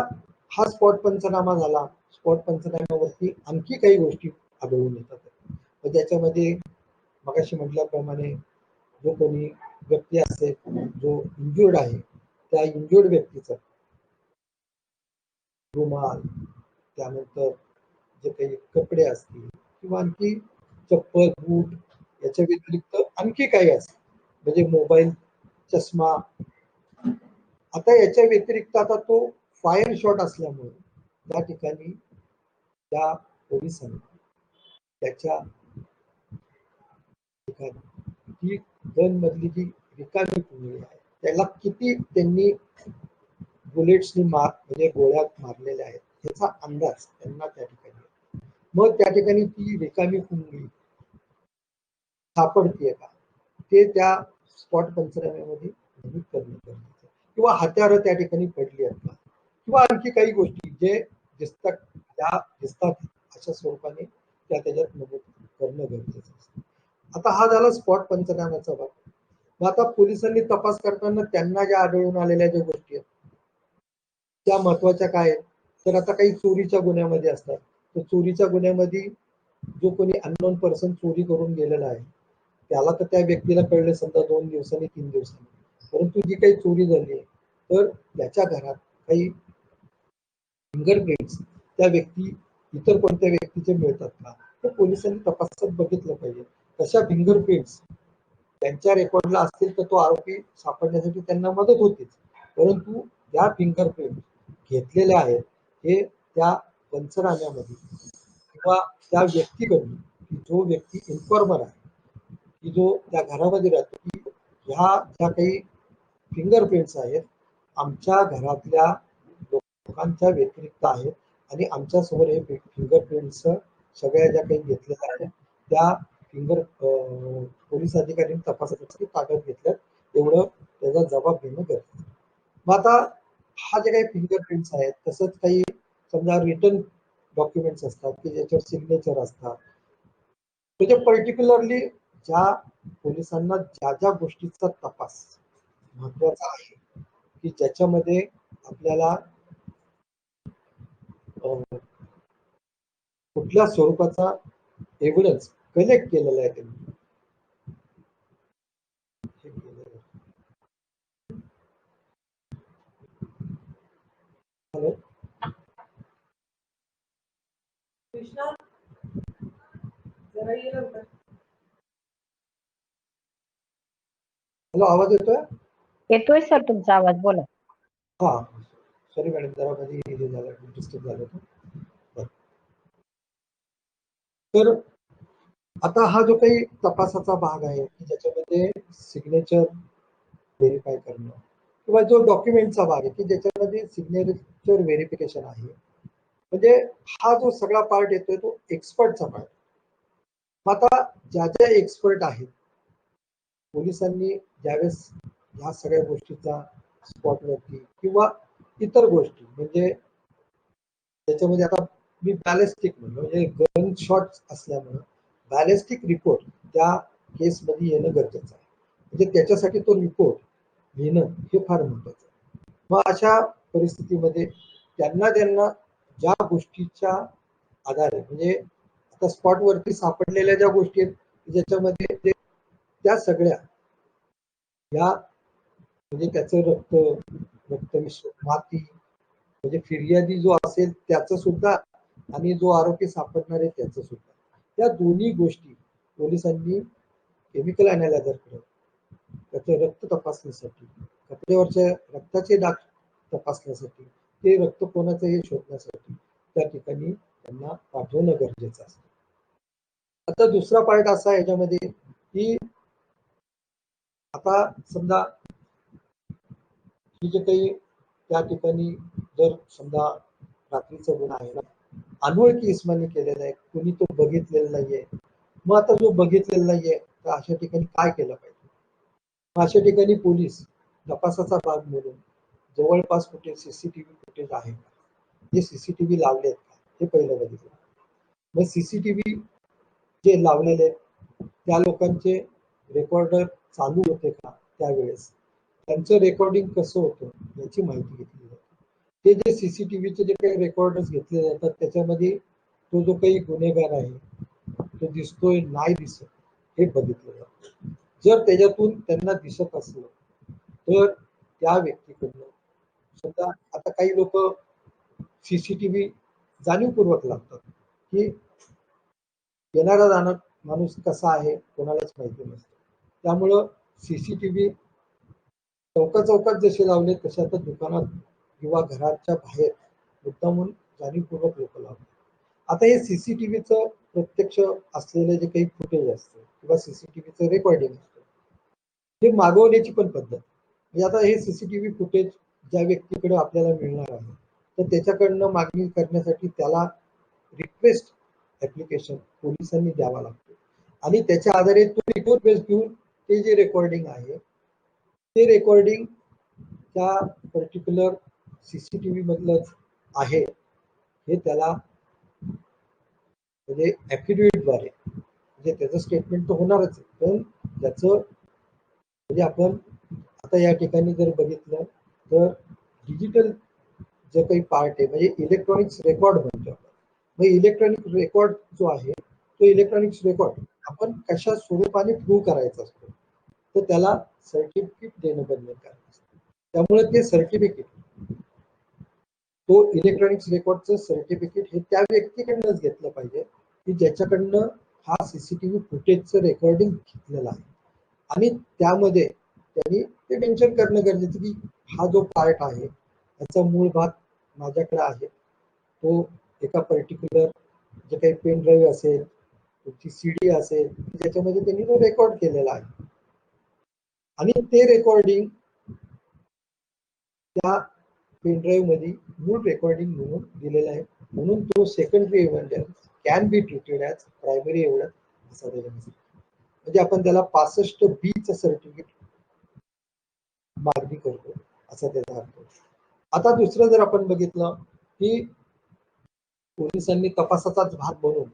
हा स्पॉट पंचनामा झाला. स्पॉट पंचनाम्यावरती आणखी काही गोष्टी आढळून येतात. तर त्याच्यामध्ये मगाशी म्हटल्याप्रमाणे जो कोणी व्यक्ती असेल जो इंज्युर्ड आहे त्या इंज्युर्ड व्यक्तीचा रुमाल, त्यानंतर जे काही कपडे असतील किंवा आणखी चप्पल, बूट याच्या व्यतिरिक्त आणखी काही असेल म्हणजे मोबाईल, चष्मा. आता याच्या व्यतिरिक्त आता तो फायर शॉट असल्यामुळे त्या ठिकाणी त्या पोलिसांनी त्याच्या ठिकाणी ती गन मधली जी रिकामी पुंगळी आहे त्याला किती त्यांनी बुलेट्सनी म्हणजे गोळ्या मारलेल्या आहेत याचा अंदाज त्यांना त्या ठिकाणी. मग त्या ठिकाणी ती रिकामी पुंगळी सापडतीये का ते त्या स्पॉट पंचनाम्यामध्ये नमूद करणं गरजेचं, किंवा हत्यारं त्या ठिकाणी पडली आहेत का किंवा आणखी काही गोष्टी जे दिसतात त्या दिसतात अशा स्वरूपाने त्याच्यात नमूद करणं गरजेचं असतं. आता हा झाला स्पॉट पंचनाम्याचा भाग. मग आता पोलिसांनी तपास करताना त्यांना ज्या आढळून आलेल्या ज्या गोष्टी आहेत त्या महत्वाच्या काय आहेत, तर आता काही चोरीच्या गुन्ह्यामध्ये असतात. तर चोरीच्या गुन्ह्यामध्ये जो कोणी अननोन पर्सन चोरी करून गेलेला आहे त्याला तर त्या व्यक्तीला कळलं समजा 2 दिवसांनी 3 दिवसांनी, परंतु जी काही चोरी झाली तर त्याच्या घरात काही फिंगरप्रिंट्स त्या व्यक्ती इतर कोणत्या व्यक्तीचे मिळतात का, तर पोलिसांनी तपासात बघितलं पाहिजे. तशा फिंगरप्रिंट्स त्यांच्या रेकॉर्डला असतील तर तो आरोपी सापडण्यासाठी त्यांना मदत होतीच, परंतु या फिंगरप्रिंट घेतलेल्या आहेत हे त्या पंचनाम्यामध्ये किंवा त्या व्यक्तीकडून जो व्यक्ती इन्फॉर्मर आहे की जो त्या घरामध्ये राहतो की ह्या ज्या काही फिंगरप्रिंट्स आहेत आमच्या घरातल्या लोकांच्या व्यतिरिक्त आहेत आणि आमच्या समोर हे फिंगरप्रिंट्स सगळ्या ज्या काही घेतलेल्या आहेत त्या पोलीस अधिकाऱ्यांनी तपासासाठी ताब्यात घेतल्यात एवढं त्याचा जबाब घेणं गरजेचं. मग आता हा जे काही फिंगरप्रिंट्स आहेत तसंच काही समजा रिटर्न डॉक्युमेंट्स असतात की ज्याच्यावर सिग्नेचर असतात, म्हणजे पर्टिक्युलरली ज्या पोलिसांना ज्या ज्या गोष्टीचा तपास महत्वाचा आहे की ज्याच्यामध्ये आपल्याला कुठल्या स्वरूपाचा एव्हिडन्स कलेक्ट केलेलं आहे त्यांनी. हे केलेलं आहे. हॅलो कृष्णा जरा ये लवकर. हॅलो, आवाज येतोय? येतोय सर तुमचा आवाज, बोला. हा, सॉरी मॅडम, जरा मध्ये हे झालं, डिस्टर्ब झालं होतं. बरं. तर आता हा जो काही तपासाचा भाग आहे की ज्याच्यामध्ये सिग्नेचर व्हेरीफाय करणं किंवा जो डॉक्युमेंटचा भाग आहे की ज्याच्यामध्ये सिग्नेचर व्हेरिफिकेशन आहे, म्हणजे हा जो सगळा पार्ट येतोय तो एक्सपर्टचा पार्ट. आता ज्या ज्या एक्सपर्ट आहेत, पोलिसांनी ज्यावेळेस ह्या सगळ्या गोष्टीचा स्पॉटवरती किंवा इतर गोष्टी, म्हणजे त्याच्यामध्ये आता मी बॅलिस्टिक म्हणजे गन शॉट असल्यामुळे बॅलिस्टिक रिपोर्ट त्या केसमध्ये येणं गरजेचं आहे. म्हणजे त्याच्यासाठी तो रिपोर्ट लिहिणं हे फार महत्वाचं आहे. मग अशा परिस्थितीमध्ये त्यांना ज्या गोष्टीच्या आधारे, म्हणजे आता स्पॉटवरती सापडलेल्या ज्या गोष्टी आहेत ज्याच्यामध्ये त्या सगळ्या या, म्हणजे त्याचं रक्त माती, म्हणजे फिर्यादी जो असेल त्याचं सुद्धा आणि जो आरोपी सापडणार आहे त्याचं सुद्धा, या दोन्ही गोष्टी पोलिसांनी केमिकल अनालायझर करत त्याचं रक्त तपासण्यासाठी, कपड्यावरच्या रक्ताचे डाग तपासण्यासाठी, ते रक्त कोणाचं हे शोधण्यासाठी त्या ठिकाणी त्यांना पाठवणं गरजेचं असतं. आता दुसरा पार्ट असा आहे याच्यामध्ये की आता समजा ही जे काही त्या ठिकाणी जर समजा रात्रीचा गुन्हा आहे ना, अनोळखी इस्मानी केलेला आहे, कुणी तो बघितलेला नाहीये, मग आता जो बघितलेला नाहीये तर अशा ठिकाणी काय केलं पाहिजे? मग अशा ठिकाणी पोलीस तपासाचा भाग म्हणून जवळपास कुठे सीसीटीव्ही फुटेज आहे का, जे सीसीटीव्ही लावले आहेत का, हे पहिलं बघितलं. मग सीसीटीव्ही जे लावलेले त्या लोकांचे रेकॉर्डर चालू होते का त्यावेळेस, त्यांचं रेकॉर्डिंग कसं होतं याची माहिती घेतली जाते. ते जे सीसीटीव्हीचे जे काही रेकॉर्डर्स घेतले जातात त्याच्यामध्ये तो जो काही गुन्हेगार आहे तो दिसतोय नाही दिसत हे बघितलं जातं. जर त्याच्यातून त्यांना दिसत असलं तर त्या व्यक्तीकडनं सुद्धा, आता काही लोक सीसीटीव्ही जाणीवपूर्वक लागतात की येणारा जाणार माणूस कसा आहे कोणालाच माहिती नसतं, त्यामुळं सीसीटीव्ही चौकात जसे लावले तसे आता दुकानात किंवा घराच्या बाहेर मुद्दामून जाणीवपूर्वक लोक लावतात. आता हे सीसीटीव्हीचं प्रत्यक्ष असलेलं जे काही फुटेज असतं किंवा सीसीटीव्हीचं रेकॉर्डिंग असतं हे मागवण्याची पण पद्धत, म्हणजे आता हे सीसीटीव्ही फुटेज ज्या व्यक्तीकडे आपल्याला मिळणार आहे तर त्याच्याकडनं मागणी करण्यासाठी त्याला रिक्वेस्ट ऍप्लिकेशन पोलिसांनी द्यावा लागतो आणि त्याच्या आधारे तो रिक्वेस्ट घेऊन ते जे रेकॉर्डिंग आहे ते रेकॉर्डिंग त्या पर्टिक्युलर सीसीटीव्ही मधलंच आहे हे त्याला, म्हणजे ऍफिडेव्हिटद्वारे, म्हणजे त्याचं स्टेटमेंट तर होणारच आहे, पण त्याचं म्हणजे आपण आता या ठिकाणी जर बघितलं तर डिजिटल जे काही पार्ट आहे म्हणजे इलेक्ट्रॉनिक्स रेकॉर्ड म्हणतो आपण. मग इलेक्ट्रॉनिक रेकॉर्ड जो आहे तो इलेक्ट्रॉनिक्स रेकॉर्ड आपण कशा स्वरूपाने प्रूव्ह करायचा असतो तर त्याला सर्टिफिकेट देणं बंधनकारक असतं. त्यामुळे ते सर्टिफिकेट, तो इलेक्ट्रॉनिक्स रेकॉर्डचं सर्टिफिकेट हे त्या व्यक्तीकडनंच घेतलं पाहिजे की ज्याच्याकडनं हा सीसीटीव्ही फुटेजचं रेकॉर्डिंग घेतलेलं आहे आणि त्यामध्ये त्यांनी ते मेन्शन करणं गरजेचं की हा जो पार्ट आहे त्याचा मूळ भाग माझ्याकडे आहे, तो एका पर्टिक्युलर जे काही पेन ड्राईव्ह असेल, तुमची सीडी असेल ज्याच्यामध्ये त्यांनी तो रेकॉर्ड केलेला आहे आणि ते रेकॉर्डिंग त्या पेन ड्राईव्ह मध्ये मूळ रेकॉर्डिंग म्हणून दिलेलं आहे, म्हणून तो secondary evidence can be treated as primary evidence असा त्याच्यामध्ये, म्हणजे आपण त्याला 65B सर्टिफिकेट मागणी करतो असा त्याचा अर्थ. आता दुसरं जर आपण बघितलं की पोलिसांनी तपासाचाच भाग म्हणून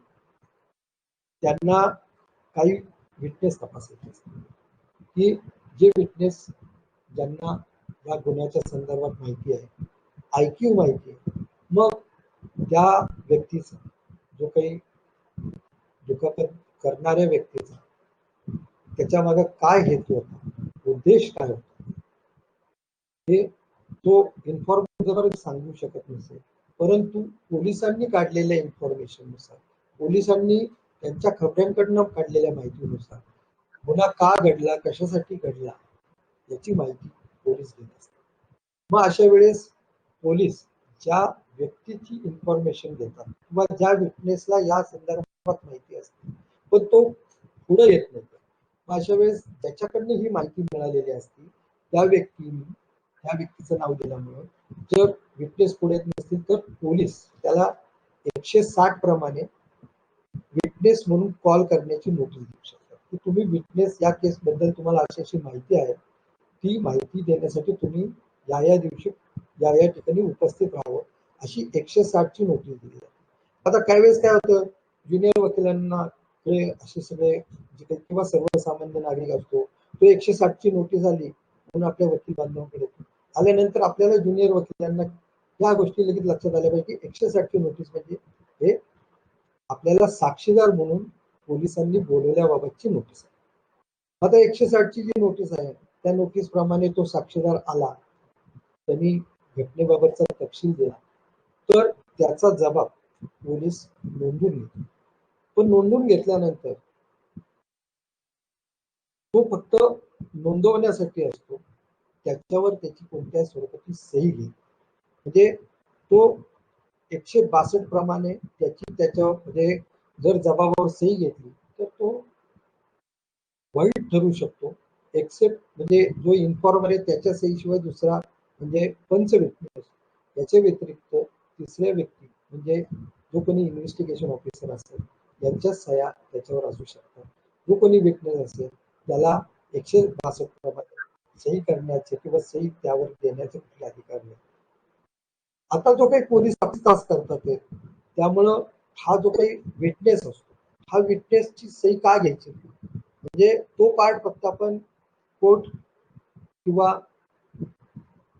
त्यांना काही विटनेस तपासायचे असतात की जे विटनेस ज्यांना या गुन्ह्याच्या संदर्भात माहिती आहे, IQ माहिती आहे, मग त्या व्यक्तीचा जो काही दुखापत करणाऱ्या व्यक्तीचा त्याच्या मागे काय हेतू होता, उद्देश काय होता, हे तो इन्फॉर्मेशन सांगू शकत नसेल. परंतु पोलिसांनी काढलेल्या इन्फॉर्मेशननुसार, पोलिसांनी त्यांच्या खबऱ्यांकडनं काढलेल्या माहितीनुसार गुन्हा का घडला, कशासाठी घडला याची माहिती पोलीस घेत असतात. मग अशा वेळेस पोलीस ज्या व्यक्तीची इन्फॉर्मेशन देतात किंवा ज्या विटनेसला या संदर्भात माहिती असते पण तो पुढे येत नाही, मग अशा वेळेस ज्याच्याकडनं ही माहिती मिळालेली असते त्या व्यक्तीचं नाव दिल्यामुळं जर विटनेस पुढे येत नसतील तर पोलीस त्याला 160 प्रमाणे विटनेस म्हणून कॉल करण्याची नोटीस देऊ शकतात की तुम्ही विटनेस या केस बद्दल तुम्हाला अशी माहिती आहे, ती माहिती देण्यासाठी तुम्ही या दिवशी या ठिकाणी उपस्थित राहावं, अशी 160 ची नोटीस दिली जाते. आता काही वेळेस काय होतं, ज्युनियर वकिलांना हे असे सगळे जे काही किंवा सर्वसामान्य नागरिक असतो तो 160 ची नोटीस आली म्हणून आपल्या वकील बांधवांकडे आल्यानंतर आपल्याला ज्युनियर वकिलांना या गोष्टी लगेच लक्षात आल्या पाहिजे की 160 ची नोटीस म्हणजे हे आपल्याला साक्षीदार म्हणून पोलिसांनी बोलवल्याबाबतची नोटीस आहे. आता 160 ची जी नोटीस आहे त्या नोटीस प्रमाणे तो साक्षीदार आला, त्यांनी घटनेबाबतचा तपशील दिला तर त्याचा जबाब पोलीस नोंदून घेतो. पण नोंदून घेतल्यानंतर तो फक्त नोंदवण्यासाठी असतो, त्याच्यावर त्याची कोणत्याही स्वरूपाची सही घेईल. म्हणजे तो 162 प्रमाणे त्याच्यामध्ये जर जबाबावर सही घेतली तर तो वाईट ठरू शकतो. एक्सेप्ट म्हणजे जो इन्फॉर्मर आहे त्याच्या सहीशिवाय दुसरा म्हणजे पंच विटनेस याच्या व्यतिरिक्त तिसऱ्या व्यक्ती म्हणजे जो कोणी इन्व्हेस्टिगेशन ऑफिसर असेल यांच्या सह्या त्याच्यावर असू शकतात. जो कोणी विटनेस असेल त्याला 162 प्रमाणे सही करण्याचे किंवा सही त्यावर देण्याचे कुठले अधिकार नाही. आता जो काही पोलीस तास करतात ते त्यामुळं हा जो काही विटनेस असतो हा विटनेसची सही का घ्यायची म्हणजे तो पार्ट फक्त आपण कोर्ट किंवा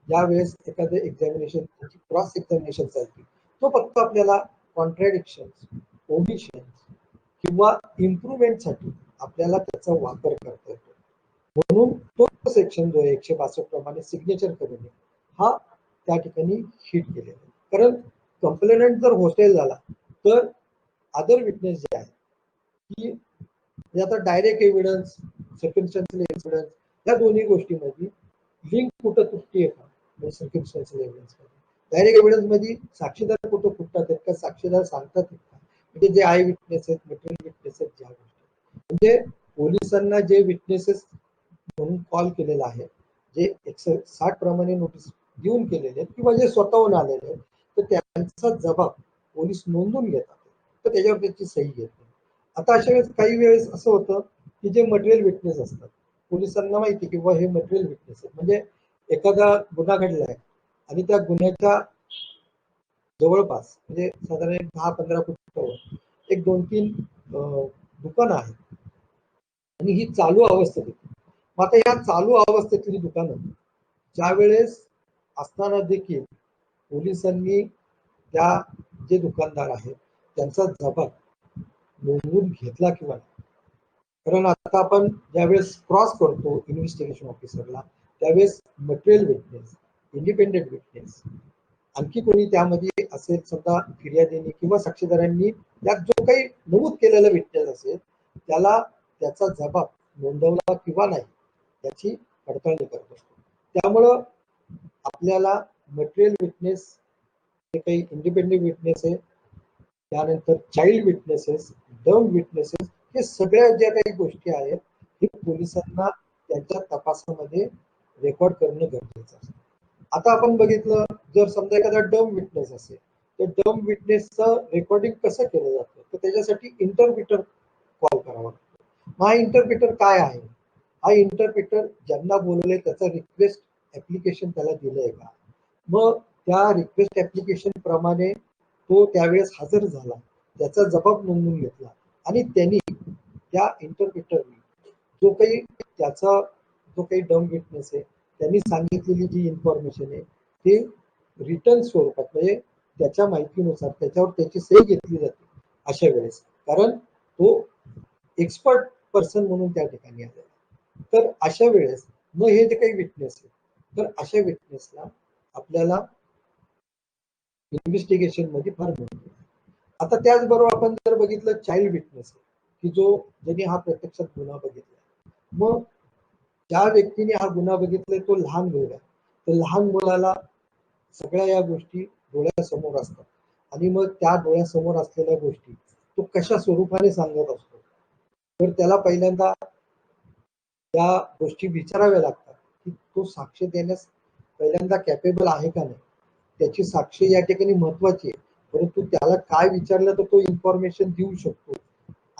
ज्यावेळेस एखादं एक्झामिनेशन क्रॉस एक्झामिनेशन चालते तो फक्त आपल्याला कॉन्ट्रॅडिक्शन, ओमिशन्स किंवा इम्प्रुव्हमेंटसाठी आपल्याला त्याचा वापर करता येतो. म्हणून तो सेक्शन जो आहे 162 प्रमाणे सिग्नेचर करणे हा त्या ठिकाणी हिट केलेला आहे. कारण कंप्लेनंट जर होस्टाईल झाला तर अदर विटनेस जे आहे की आता डायरेक्ट एव्हिडन्स, सर्कमस्टन्शियल एव्हिडन्स या दोन्ही गोष्टींमध्ये लिंक कुठं तुटते का म्हणजे सर्कमस्टन्शियल एव्हिडन्स मध्ये डायरेक्ट एव्हिडन्स मध्ये साक्षीदार कुठं फुटतात आहेत का, साक्षीदार सांगतात का, म्हणजे जे आय विटनेस आहेत, मटेरियल विटनेस आहेत, ज्या गोष्टी म्हणजे पोलिसांना जे विटनेसेस म्हणून कॉल केलेला आहे जे 160 प्रमाणे नोटीस देऊन केलेले आहेत किंवा जे स्वतःहून आलेले आहेत तर त्यांचा जबाब पोलीस नोंदून घेतात तर त्याच्यावर त्याची सही घेत नाही. आता अशा वेळेस काही वेळेस असं होतं की जे मटेरियल विटनेस असतात पोलिसांना माहिती की हे मटेरियल विटनेस आहे म्हणजे एखादा गुन्हा घडलाय आणि त्या गुन्ह्याच्या जवळपास म्हणजे साधारण 10-15 फुटावर एक 2-3 दुकानं आहेत आणि ही चालू अवस्थेत होती. मग आता या चालू अवस्थेतली दुकानं ज्या वेळेस असताना देखील पोलिसांनी त्या जे दुकानदार आहेत त्यांचा जबाब नोंदवून घेतला किंवा नाही. कारण आता आपण ज्यावेळेस क्रॉस करतो इन्व्हेस्टिगेशन ऑफिसरला त्यावेळेस मटेरियल विटनेस, इंडिपेंडेंट विटनेस आणखी कोणी त्यामध्ये असेल समजा फिर्यादीने किंवा साक्षीदारांनी त्यात जो काही नमूद केलेला विटनेस असेल त्याला त्याचा जबाब नोंदवला किंवा नाही याची पडताळणी करत असतो. त्यामुळं आपल्याला मटेरियल विटनेस जे काही इंडिपेंडेंट विटनेस आहे त्यानंतर चाइल्ड विटनेसेस, डम विटनेसेस हे सगळ्या ज्या काही गोष्टी आहेत हे पोलिसांना त्यांच्या तपासामध्ये रेकॉर्ड करणं गरजेचं असतं. आता आपण बघितलं जर समजा एखादा डम विटनेस असेल तर डम विटनेसचं रेकॉर्डिंग कसं केलं जातं तर त्याच्यासाठी इंटरप्रिटर कॉल करावा लागतो. हा इंटरप्रिटर काय आहे, हा इंटरप्रिटर ज्यांना बोलवले त्याचा रिक्वेस्ट ऍप्लिकेशन त्याला दिलंय का, मग त्या रिक्वेस्ट ऍप्लिकेशन प्रमाणे तो त्यावेळेस हजर झाला, त्याचा जबाब नोंदवून घेतला आणि त्यांनी त्या इंटरप्रिटरने जो काही त्याचा जो काही डम विटनेस आहे त्यांनी सांगितलेली जी इन्फॉर्मेशन आहे ते रिटर्न स्वरूपात म्हणजे त्याच्या माहितीनुसार त्याच्यावर त्याची सही घेतली जाते अशा वेळेस. कारण तो एक्सपर्ट पर्सन म्हणून त्या ठिकाणी आले. तर अशा वेळेस मग हे जे काही विटनेस आहे तर अशा विटनेसला आपल्याला इन्व्हेस्टिगेशन मध्ये फार महत्व आहे. आता त्याचबरोबर आपण जर बघितलं चाइल्ड विटनेस की ज्यांनी हा प्रत्यक्षात गुन्हा बघितला, मग ज्या व्यक्तीने हा गुन्हा बघितलाय तो लहान मुलगा आहे, तर लहान मुलाला सगळ्या या गोष्टी डोळ्यासमोर असतात आणि मग त्या डोळ्यासमोर असलेल्या गोष्टी तो कशा स्वरूपाने सांगत असतो, तर त्याला पहिल्यांदा त्या गोष्टी विचाराव्या लागतात की तो साक्ष देण्यास पहिल्यांदा कॅपेबल आहे का नाही. त्याची साक्ष या ठिकाणी महत्वाची आहे, परंतु त्याला काय विचारलं तर तो इन्फॉर्मेशन देऊ शकतो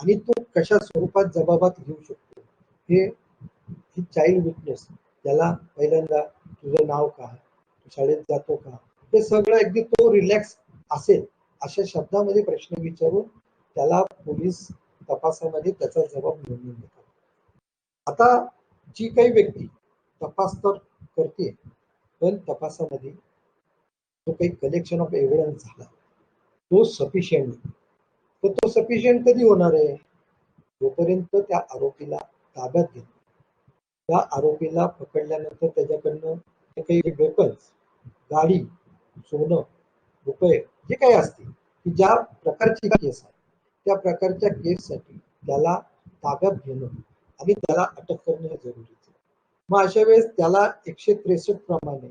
आणि तो कशा स्वरूपात जबाबात घेऊ शकतो. हे चाइल्ड विटनेस, त्याला पहिल्यांदा तुझं नाव काय, तू शाळेत जातो का, हे सगळं अगदी तो रिलॅक्स असेल अशा शब्दामध्ये प्रश्न विचारून त्याला पोलीस तपासामध्ये त्याचा जबाब नोंदवून देतात. आता जी काही व्यक्ती तपास तर करते, पण तपासामध्ये जो काही कलेक्शन ऑफ एव्हिडन्स झाला तो सफिशियंट, तर तो सफिशियंट कधी होणार आहे, जोपर्यंत त्या आरोपीला ताब्यात घेत, त्या आरोपीला पकडल्यानंतर त्याच्याकडनं जे काही वेपन्स, गाडी, सोनं, रुपये जे काही असतील की ज्या प्रकारची केस आहे त्या प्रकारच्या केससाठी त्याला ताब्यात घेणं आणि त्याला अटक करणं हे जरुरीचं आहे. मग अशा वेळेस त्याला 163 प्रमाणे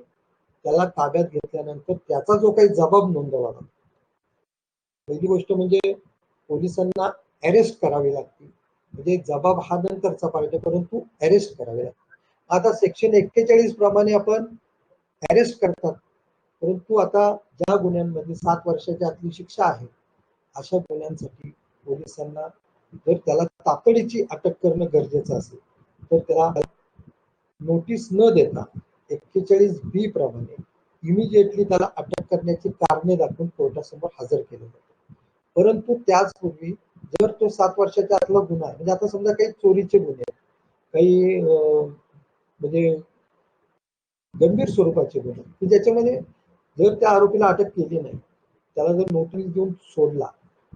त्याला ताब्यात घेतल्यानंतर त्याचा जो काही जबाब नोंदवावा लागतो. पहिली गोष्ट म्हणजे पोलिसांना अरेस्ट करावी लागते, म्हणजे जबाब हा नंतरचा पार्ट आहे, परंतु अरेस्ट करावे लागते. आता सेक्शन 41 प्रमाणे आपण अरेस्ट करतात, परंतु आता ज्या गुन्ह्यांमध्ये 7 वर्षाच्या आतली शिक्षा आहे अशा गुन्ह्यांसाठी पोलिसांना जर त्याला तातडीची अटक करणं गरजेचं असेल तर त्याला नोटीस न देता 41B प्रमाणे इमिजिएटली त्याला अटक करण्याची कारणे दाखवून कोर्टासमोर हजर केलं जातं. परंतु त्याचपूर्वी जर तो 7 वर्षाच्या आतला गुन्हा आहे, म्हणजे आता समजा काही चोरीचे गुन्हे आहेत, काही म्हणजे गंभीर स्वरूपाचे गुन्हे की ज्याच्यामध्ये जर त्या आरोपीला अटक केली नाही, त्याला जर नोटीस देऊन सोडला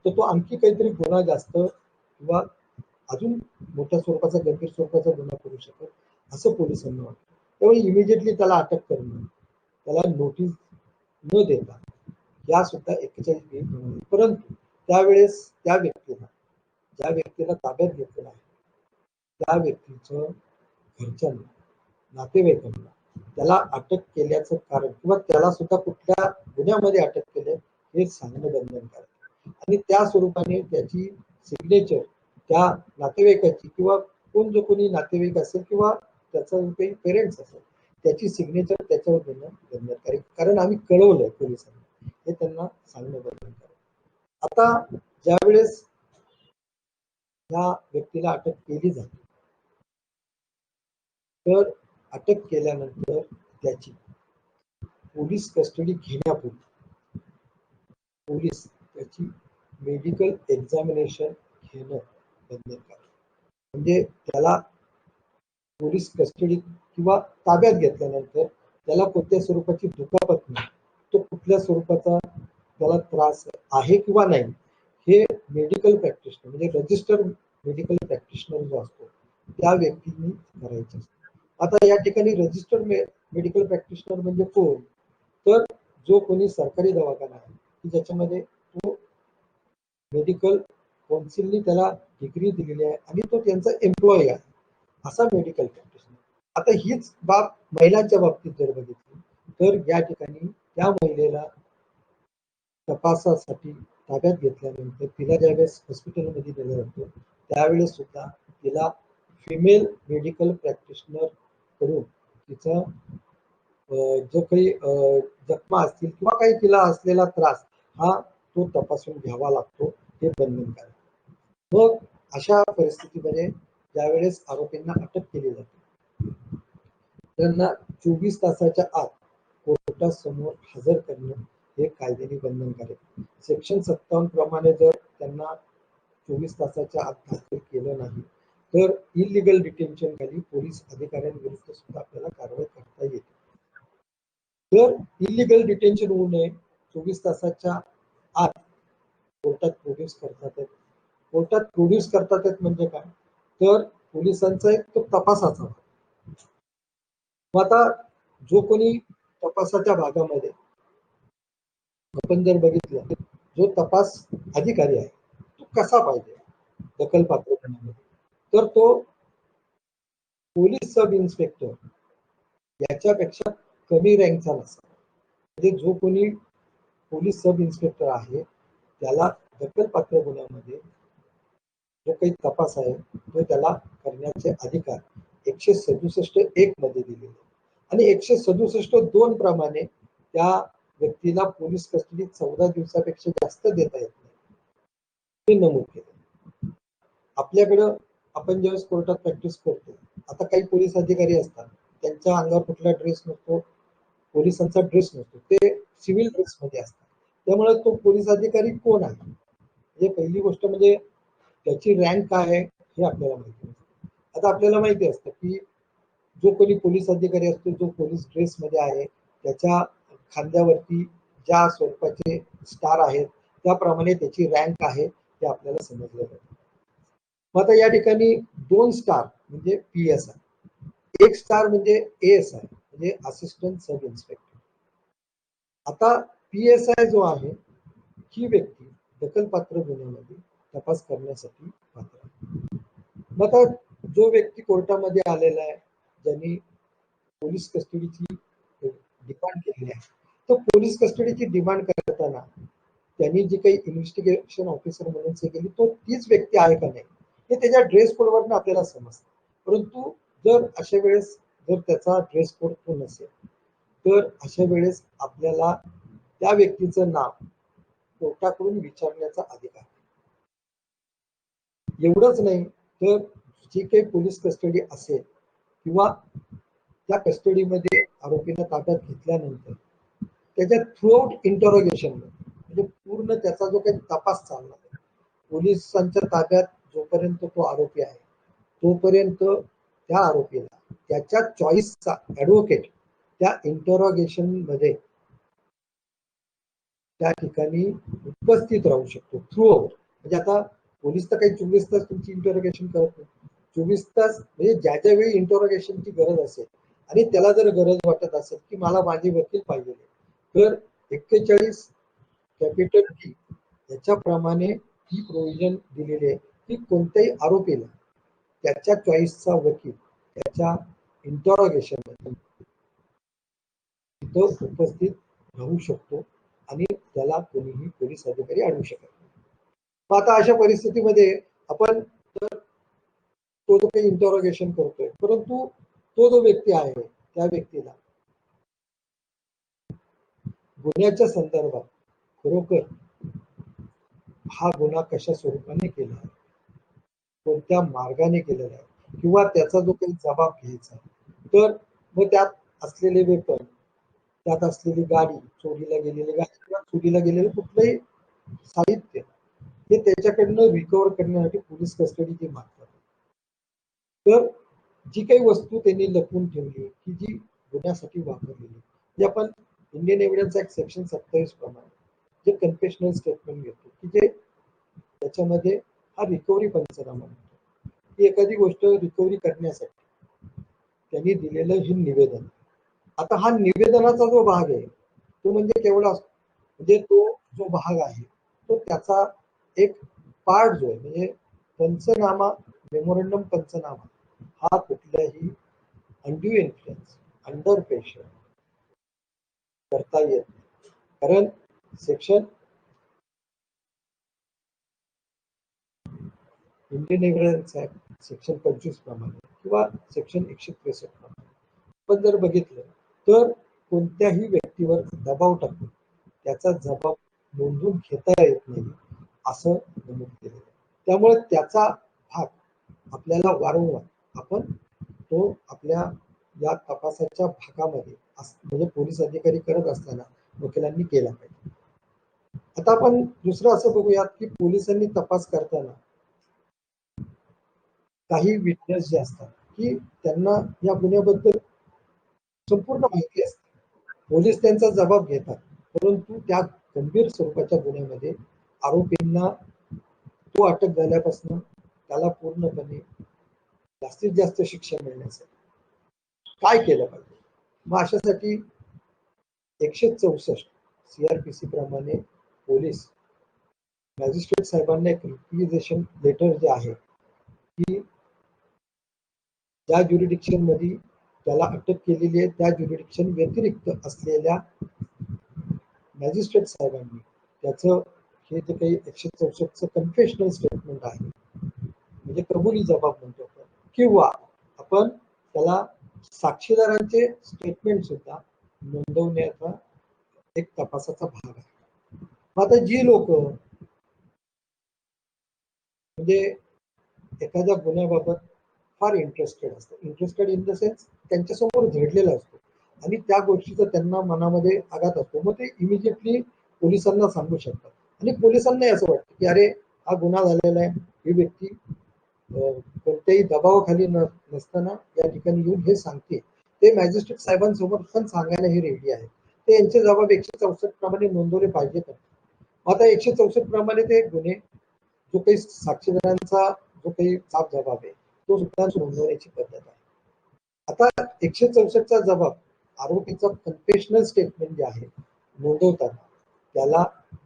तर तो आणखी काहीतरी गुन्हा जास्त किंवा अजून मोठ्या स्वरूपाचा गंभीर स्वरूपाचा गुन्हा करू शकेल असं पोलिसांना वाटतं. त्यामुळे इमिजिएटली त्याला अटक करणं, त्याला नोटीस न देता या सुद्धा 41B प्रमाणे. परंतु त्यावेळेस ज्या व्यक्तीला ताब्यात घेतलेला आहे त्या व्यक्तीचं घरच्यांना, नातेवाईकांना त्याला अटक केल्याचं कारण किंवा त्याला सुद्धा कुठल्या गुन्ह्यामध्ये अटक केले हे सांगणं बंधनकारक आहे. आणि त्या स्वरूपाने त्याची सिग्नेचर त्या नातेवाईकाची किंवा कोण जो कोणी नातेवाईक असेल किंवा त्याचा जो काही पेरेंट्स असेल त्याची सिग्नेचर त्याच्यावर देणं बंधनकारक, कारण आम्ही कळवलंय पोलिसांना हे त्यांना सांगणं बंधनकारक. आता ज्यावेळेस या व्यक्तीला अटक केली जाते तर अटक केल्यानंतर त्याची पोलीस कस्टडी घेण्यापूर्वी पोलीस त्याची मेडिकल एक्झामिनेशन घेणं बंधनकारक. म्हणजे त्याला पोलीस कस्टडी किंवा ताब्यात घेतल्यानंतर त्याला कोणत्या स्वरूपाची दुखापत नाही, तो कुठल्या स्वरूपाचा त्याला त्रास आहे किंवा नाही, हे मेडिकल प्रॅक्टिशनर म्हणजे रजिस्टर्ड मेडिकल प्रॅक्टिशनर जो असतो त्या व्यक्तीने करायचे असते. आता या ठिकाणी रजिस्टर्ड मेडिकल प्रॅक्टिशनर म्हणजे कोण, तर जो कोणी सरकारी दवाखाना आहे की ज्याच्यामध्ये तो मेडिकल काउन्सिलनी त्याला डिग्री दिलेली आहे आणि तो त्यांचा एम्प्लॉई आहे असा मेडिकल प्रॅक्टिशनर. आता हीच बाब महिलांच्या बाबतीत जर बघितली तर या ठिकाणी त्या महिलेला तपासासाठी ताब्यात घेतल्यानंतर तिला ज्यावेळेस हॉस्पिटलमध्ये नेलं जातं त्यावेळेस सुद्धा तिला फिमेल मेडिकल प्रॅक्टिशनर कडून तिचा जो काही जखमा असतील किंवा काही तिला असलेला त्रास हा तो तपासून घ्यावा लागतो, हे बंधनकारक. मग अशा परिस्थितीमध्ये ज्यावेळेस आरोपींना अटक केली जाते त्यांना 24 तासाच्या आत कोर्टासमोर हजर करणं हे कायद्याने बंधनकारक. सेक्शन 57 प्रमाणे जर त्यांना 24 तासाच्या आत दाखल केलं नाही तर इलिगल डिटेन्शन खाली पोलीस अधिकाऱ्यांविरुद्ध सुद्धा आपल्याला कारवाई करता येते. तर इलिगल डिटेन्शन होऊ नये, 24 तासाच्या आत कोर्टात प्रोड्यूस करतात कोर्टात प्रोड्यूस करतात येत म्हणजे काय, तर पोलिसांचा एक तो तपासाचा भाग. मग आता जो कोणी तपासाच्या भागामध्ये आपण जर बघितलं, जो तपास अधिकारी आहे तो कसा पाहिजे दखलपात्रपणामध्ये, तर तो पोलीस सब इन्स्पेक्टर याच्यापेक्षा कमी रँकचा नसावा. म्हणजे जो कोणी पोलीस सब इन्स्पेक्टर आहे त्याला दखलपात्र गुन्ह्यामध्ये जो काही तपास आहे तो त्याला करण्याचे अधिकार 167(1) मध्ये दिलेले आणि 167(2) प्रमाणे त्या व्यक्तीला पोलीस कस्टडी 14 दिवसापेक्षा जास्त देता येत नाही, हे नमूद केलं. आपल्याकडं आपण ज्यावेळेस कोर्टात प्रॅक्टिस करतो, आता काही पोलीस अधिकारी असतात त्यांच्या अंगावर कुठला ड्रेस नसतो, पोलिसांचा ड्रेस नसतो, ते सिव्हिल ड्रेस मध्ये असतात. त्यामुळे तो पोलीस अधिकारी कोण आहे, म्हणजे पहिली गोष्ट म्हणजे त्याची रँक काय आहे हे आपल्याला माहिती नसतं. आता आपल्याला माहिती असतं की जो कोणी पोलीस अधिकारी असतो, जो पोलीस ड्रेस मध्ये आहे, त्याच्या खांद्यावरती ज्या स्वरूपाचे स्टार आहेत त्याप्रमाणे त्याची रँक आहे हे आपल्याला समजलं जातं. मग आता या ठिकाणी 2 स्टार म्हणजे PSI, 1 स्टार म्हणजे ASI म्हणजे असिस्टंट सब इन्स्पेक्टर. आता PSI जो आहे ही व्यक्ती दखलपात्र गुन्ह्यामध्ये तपास करण्यासाठी पात्र आहे. मग आता जो व्यक्ती कोर्टामध्ये आलेला आहे, ज्यांनी पोलीस कस्टडीची डिमांड केलेली आहे, तर पोलीस कस्टडीची डिमांड करताना त्यांनी जी काही इन्व्हेस्टिगेशन ऑफिसर म्हणून केली तो तीच व्यक्ती आहे का नाही हे त्याच्या ड्रेस कोडवरनं आपल्याला समजतं. परंतु जर अशा वेळेस जर त्याचा ड्रेस कोड तो नसेल तर अशा वेळेस आपल्याला त्या व्यक्तीचं नाव कोर्टाकडून विचारण्याचा अधिकार. एवढंच नाही तर जी काही पोलीस कस्टडी असेल किंवा त्या कस्टडीमध्ये आरोपीला ताब्यात घेतल्यानंतर त्याच्या थ्रूआउट इंटरोगेशन म्हणजे पूर्ण त्याचा जो काही तपास चालणार आहे, पोलिसांच्या ताब्यात जोपर्यंत तो आरोपी आहे तोपर्यंत त्या आरोपीला त्याच्या चॉईसचा ऍडव्होकेट त्या इंटरोगेशन मध्ये त्या ठिकाणी उपस्थित राहू शकतो थ्रूआउट. म्हणजे आता पोलीस तर काही 24 तास तुमची इंटरोगेशन करत नाही. 24 तास म्हणजे ज्या ज्या वेळी इंटरोगेशनची गरज असेल आणि त्याला जर गरज वाटत असेल की मला माझी वकील पाहिजे, तर 41 कॅपिटल टी याच्याप्रमाणे ही प्रोव्हिजन दिलेली आहे की कोणत्याही आरोपीला त्याच्या चॉईसचा वकील त्याच्या इंटरोगेशन तिथं उपस्थित राहू शकतो आणि त्याला कोणीही पोलीस अधिकारी अडवू शकत नाही. मग आता अशा परिस्थितीमध्ये आपण तो जो काही इंटरोगेशन करतोय, परंतु तो जो व्यक्ती आहे त्या व्यक्तीला गुन्ह्याच्या संदर्भात खरोखर हा गुन्हा कशा स्वरूपाने केला आहे, कोणत्या मार्गाने केलेला आहे किंवा त्याचा जो काही जबाब घ्यायचा आहे, तर मग त्यात असलेले वेपन, त्यात असलेली गाडी, चोरीला गेलेली गाडी किंवा चोरीला गेलेलं कुठलंही साहित्य हे त्याच्याकडनं रिकव्हर करण्यासाठी पोलीस कस्टडी जी मागतात. तर जी काही वस्तू त्यांनी लपवून ठेवली की जी गुन्ह्यासाठी वापरलेली, म्हणजे आपण इंडियन एव्हिडन्स ऍक्ट सेक्शन 27 प्रमाणे जे कन्फेशनल स्टेटमेंट घेतो की जे त्याच्यामध्ये हा रिकव्हरी पंचनामा म्हणतो की एखादी गोष्ट रिकव्हरी करण्यासाठी त्यांनी दिलेलं हे निवेदन. आता हा निवेदनाचा जो भाग आहे तो म्हणजे केवढा असतो, म्हणजे तो जो भाग आहे तो त्याचा एक पार्ट जो आहे म्हणजे पंचनामा, मेमोरंडम पंचनामा हा कुठल्याही अनड्यू इन्फ्लुएन्स, अंडर प्रेशर करता येत नाही. कारण section Indian evidence act section 25 प्रमाणे किंवा सेक्शन 163 प्रमाणे आपण जर बघितलं तर कोणत्याही व्यक्तीवर दबाव टाकून त्याचा जबाब नोंदवून घेता येत नाही असं नमूद केलेलं आहे. त्यामुळे त्याचा भाग आपल्याला वारंवार आपण तो आपल्या या तपासाच्या भागामध्ये म्हणजे पोलीस अधिकारी करत असताना वकिलांनी केला पाहिजे. आता आपण दुसरं असं बघूयात की पोलिसांनी तपास करताना काही विटनेस जे असतात की त्यांना या गुन्ह्याबद्दल संपूर्ण माहिती असते, पोलीस त्यांचा जबाब घेतात, परंतु त्या गंभीर स्वरूपाच्या गुन्ह्यामध्ये आरोपींना तो अटक झाल्यापासून त्याला पूर्णपणे जास्तीत जास्त शिक्षा मिळण्यासाठी काय केलं पाहिजे. मग अशासाठी 164 CRPC प्रमाणे पोलीस मॅजिस्ट्रेट साहेबांना एक रिक्विजिशन लेटर जे आहे की ज्या ज्युरिडिक्शन मध्ये त्याला अटक केलेली आहे त्या ज्युरिडिक्शन व्यतिरिक्त असलेल्या मॅजिस्ट्रेट साहेबांनी त्याचं हे जे काही 164चं कन्फेशनल स्टेटमेंट आहे म्हणजे कबुली जबाब म्हणतो आपण, किंवा आपण त्याला साक्षीदारांचे स्टेटमेंट सुद्धा नोंदवण्याचा एक तपासाचा भाग आहे. आता जी लोक म्हणजे एखाद्या गुन्ह्याबाबत फार इंटरेस्टेड इन द सेन्स त्यांच्यासमोर झडलेला असतो आणि त्या गोष्टीचा त्यांना मनामध्ये आघात असतो, मग ते इमिजिएटली पोलिसांना सांगू शकतात आणि पोलिसांनाही असं वाटतं की अरे हा गुन्हा झालेला आहे, ही व्यक्ती कोणत्याही दबावाखाली नसताना या ठिकाणी येऊन हे सांगते, ते मॅजिस्ट्रेट साहेबांसमोर पण सांगायला हे रेडी आहे. ते यांचे जबाब 164 प्रमाणे नोंदवले पाहिजेत. आता 164 प्रमाणे ते गुन्हे जो काही साक्षीदारांचा जो काही साफ जबाब आहे तो सुद्धा नोंदवण्याची पद्धत आहे. आता 164चा जबाब आरोपीचा कन्फेशनल स्टेटमेंट जे आहे नोंदवताना त्याला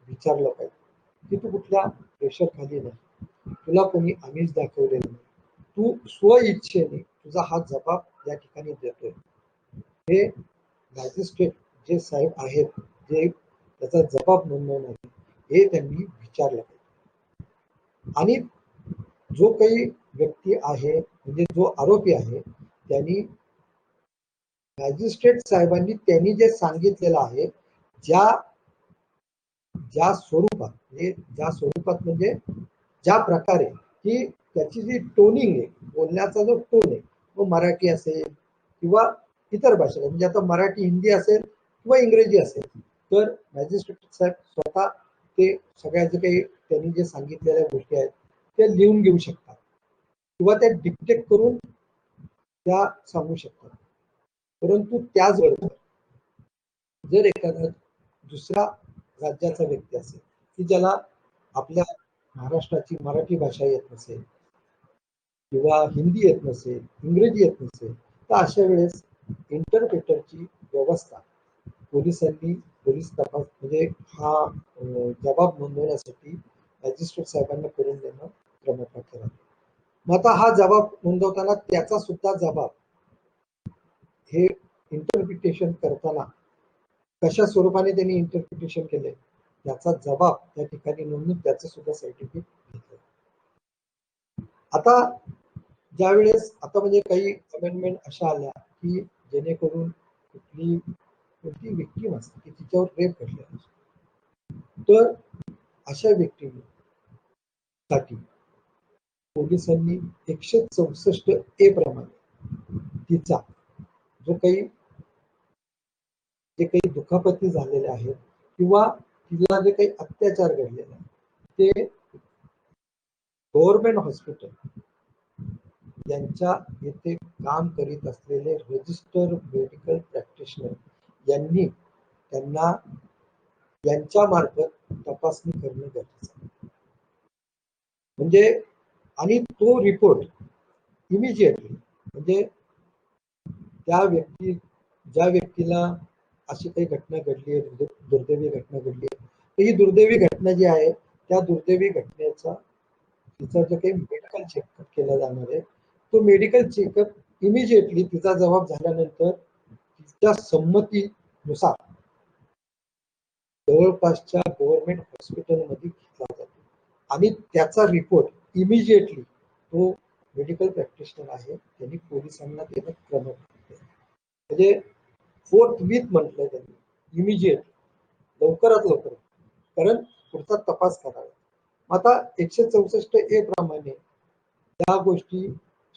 विचारलं पाहिजे की तू कुठल्या प्रेशर खाली नाही, तुला कोणी आमिष दाखवलेलं नाही, तू स्व इच्छेने तुझा हा जबाब या ठिकाणी देतोय. हे मॅजिस्ट्रेट जे साहेब आहेत जे त्याचा जबाब नोंदवणार हे त्यांनी विचारलं पाहिजे. आणि जो काही व्यक्ती आहे म्हणजे जो आरोपी आहे त्यांनी मॅजिस्ट्रेट साहेबांनी त्यांनी जे सांगितलेलं आहे ज्या ज्या स्वरूपात म्हणजे ज्या प्रकारे की त्याची जी टोनिंग आहे बोलण्याचा जो टोन आहे तो मराठी असेल किंवा इतर भाषा म्हणजे आता मराठी हिंदी असेल किंवा इंग्रजी असेल तर मॅजिस्ट्रेट साहेब स्वतः ते सगळ्या जे काही त्यांनी जे सांगितलेल्या गोष्टी आहेत त्या लिहून घेऊ शकतात किंवा त्या डिक्टेट करून त्या सांगू शकतात. परंतु त्याचबरोबर जर एखादा दुसरा राज्याचा व्यक्ती असेल की ज्याला आपल्या महाराष्ट्राची मराठी भाषा येत नसेल किंवा हिंदी येत नसेल, इंग्रजी येत नसेल, तर अशा वेळेस इंटरप्रेटरची व्यवस्था पोलीस तपास म्हणजे हा जबाब नोंदवण्यासाठी मॅजिस्ट्रेट साहेबांना करून देणं क्रमप्राप्त आहे. मग आता हा जबाब नोंदवताना त्याचा सुद्धा जबाब हे इंटरप्रिटेशन करताना कशा स्वरूपाने त्यांनी इंटरप्रिटेशन केले याचा जबाब त्या ठिकाणी नोंदवून त्याचं सुद्धा सर्टिफिकेट घेतलं. आता ज्यावेळेस आता म्हणजे काही अमेंडमेंट अशा आल्या की जेणेकरून कोणती विक्टीम असते की तिच्यावर रेप घडलेला असतो तर अशा व्यक्तीसाठी पोलिसांनी 164A प्रमाणे तिचा जो काही जे काही दुखापती झालेल्या आहेत किंवा तिला जे काही अत्याचार घडलेले आहेत ते गव्हर्नमेंट हॉस्पिटल यांच्या येथे काम करीत असलेले रजिस्टर मेडिकल प्रॅक्टिशनर यांनी त्यांना यांच्या मार्फत तपासणी करणं गरजेचं आहे. म्हणजे आणि तो रिपोर्ट इमिजिएटली म्हणजे ज्या व्यक्तीला अशी काही घटना घडली आहे, दुर्दैवी घटना घडली आहे, तर ही दुर्दैवी घटना जी आहे त्या दुर्दैवी घटनेचा तिचा जो काही मेडिकल चेकअप केला जाणार आहे तो मेडिकल चेकअप इमिजिएटली तिचा जबाब झाल्यानंतर तिच्या संमतीनुसार जवळपासच्या गव्हर्नमेंट हॉस्पिटलमध्ये घेतला जातो आणि त्याचा रिपोर्ट इमिजिएटली तो मेडिकल प्रॅक्टिशनर आहे त्यांनी पोलिसांना देणं क्रमप्राप्त आहे. म्हणजे फोर्थ विथ म्हटलं त्यांनी इमिजिएट लवकरात लवकर कारण पुढचा तपास करावा. आता 164A प्रमाणे त्या गोष्टी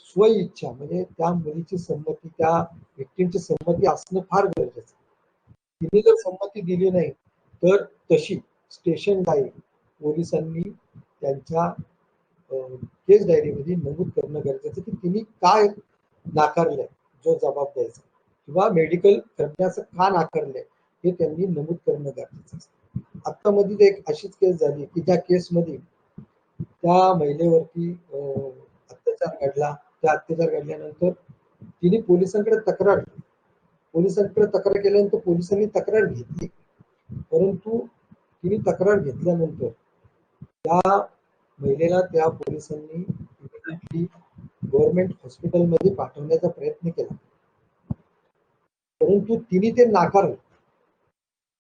स्वइच्छा म्हणजे त्या मुलीची संमती त्या व्यक्तींची संमती असणं फार गरजेचं आहे. तिने जर संमती दिली नाही तर तशी स्टेशन डायरी पोलिसांनी त्यांच्या केस डायरीमध्ये नमूद करणं गरजेचं की तिने काय नाकारलंय जो जबाब द्यायचा किंवा मेडिकल करण्याचं का नाकारलंय हे त्यांनी नमूद करणं गरजेचं असतं. आता मध्ये एक अशीच केस झाली की त्या केसमध्ये त्या महिलेवरती अत्याचार घडला. त्या अत्याचार घडल्यानंतर तिने पोलिसांकडे तक्रार केली. पोलिसांकडे तक्रार केल्यानंतर पोलिसांनी तक्रार घेतली, परंतु तिने तक्रार घेतल्यानंतर त्या महिलेला त्या पोलिसांनी इमिडिएटली गव्हर्नमेंट हॉस्पिटलमध्ये पाठवण्याचा प्रयत्न केला, परंतु तिने ते नाकारलं.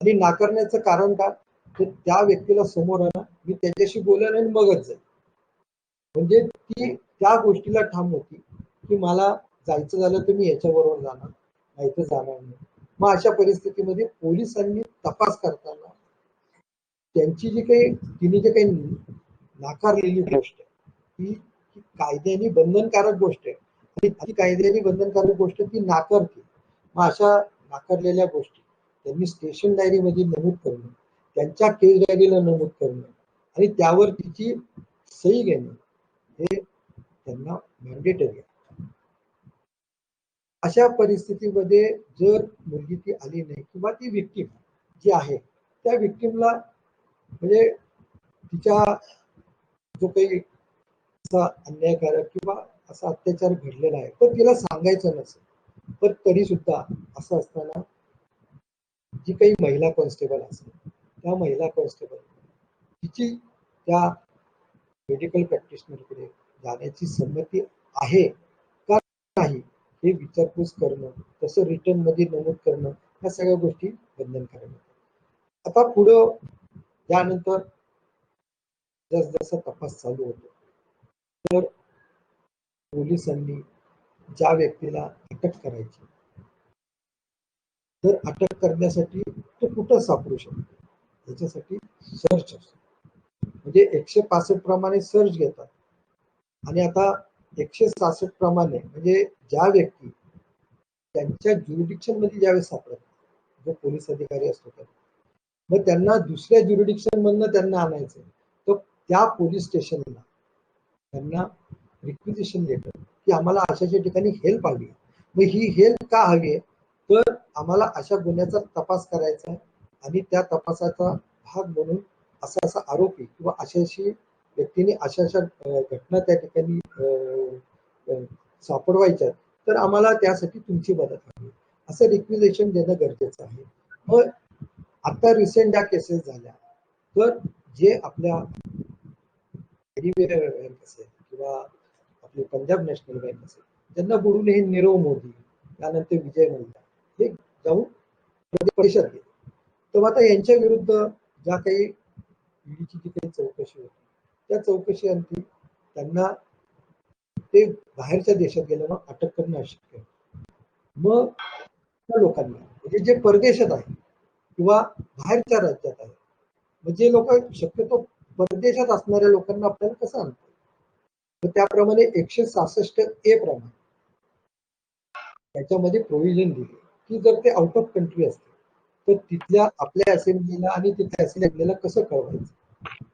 आणि नाकारण्याचं कारण काय, तर त्या व्यक्तीला समोर आला, मी त्याच्याशी बोलेन आणि मगच जाईल. म्हणजे ती त्या गोष्टीला ठाम होती की मला जायचं झालं तर मी याच्याबरोबर जाणार, नाही तर जाणार नाही. मग अशा परिस्थितीमध्ये पोलिसांनी तपास करताना त्यांची जी काही तिने जे काही नाकारलेली गोष्ट ही कायद्याने बंधनकारक गोष्ट आहे आणि ती कायद्याने बंधनकारक गोष्ट ती नाकारते. मग अशा नाकारलेल्या गोष्टी त्यांनी स्टेशन डायरीमध्ये नमूद करणं, त्यांच्या केस डायरीला नमूद करणं आणि त्यावर तिची सही घेणं हे त्यांना मॅन्डेटरी आहे. अशा परिस्थितीमध्ये जर मुलगी ती आली नाही किंवा ती विक्टीम जी आहे त्या विक्टीमला म्हणजे तिच्या जो काही असा अन्यायकारक किंवा असा अत्याचार घडलेला आहे तर तिला सांगायचं नसेल, पण तरी सुद्धा असं असताना जी काही महिला कॉन्स्टेबल असेल त्या महिला कॉन्स्टेबल तिची त्या मेडिकल प्रॅक्टिशनरकडे जाण्याची संमती आहे का नाही हे विचारपूस करणं, तसं रिटर्न मध्ये नमूद करणं, ह्या सगळ्या गोष्टी बंधनकारक आहेत. आता पुढं त्यानंतर जसजसा तपास चालू होतो तर पोलिसांनी ज्या व्यक्तीला अटक करायची तर अटक करण्यासाठी तो कुठं सापडू शकतो याच्यासाठी सर्च असतो. म्हणजे 165 प्रमाणे सर्च घेतात आणि आता 166 प्रमाणे म्हणजे ज्या व्यक्ती त्यांच्या ज्युरिडिक्शन मध्ये ज्यावेळेस सापडतात, जो पोलीस अधिकारी असतो तर मग त्यांना दुसऱ्या ज्युरिडिक्शन मधनं त्यांना आणायचं, तर त्या पोलीस स्टेशनला त्यांना रिक्विजिशन लेटर की आम्हाला अशाच्या ठिकाणी हेल्प हवी. मग ही हेल्प का हवी आहे, तर आम्हाला अशा गुन्ह्याचा तपास करायचा आहे आणि त्या तपासाचा भाग म्हणून असा असा आरोपी किंवा अशी व्यक्तीने अशा अशा घटना त्या ठिकाणी सापडवायच्या, तर आम्हाला त्यासाठी तुमची मदत हवी, असं रिक्विजिशन देणं गरजेचं आहे. मग आता रिसेंट ज्या केसेस झाल्या तर जे आपल्या बँक असेल किंवा आपली पंजाब नॅशनल बँक असेल त्यांना बुडून हे नीरव मोदी त्यानंतर विजय मल्ल्या हे जाऊन परिषद घेतली. तर आता यांच्या विरुद्ध ज्या काही ईडीची जी काही चौकशी होती त्या चौकशी अंती त्यांना ते बाहेरच्या देशात गेल्यानं अटक करणं अशक्य आहे. मग त्या लोकांना म्हणजे जे परदेशात आहे किंवा बाहेरच्या राज्यात आहे, म्हणजे लोक शक्यतो परदेशात असणाऱ्या लोकांना आपल्याला कसं आणतात, तर त्याप्रमाणे 166A प्रमाणे त्याच्यामध्ये प्रोव्हिजन दिली की जर ते आउट ऑफ कंट्री असते तर तिथल्या आपल्या असेंब्लीला आणि तिथल्या असेंब्लीला कसं कळवायचं,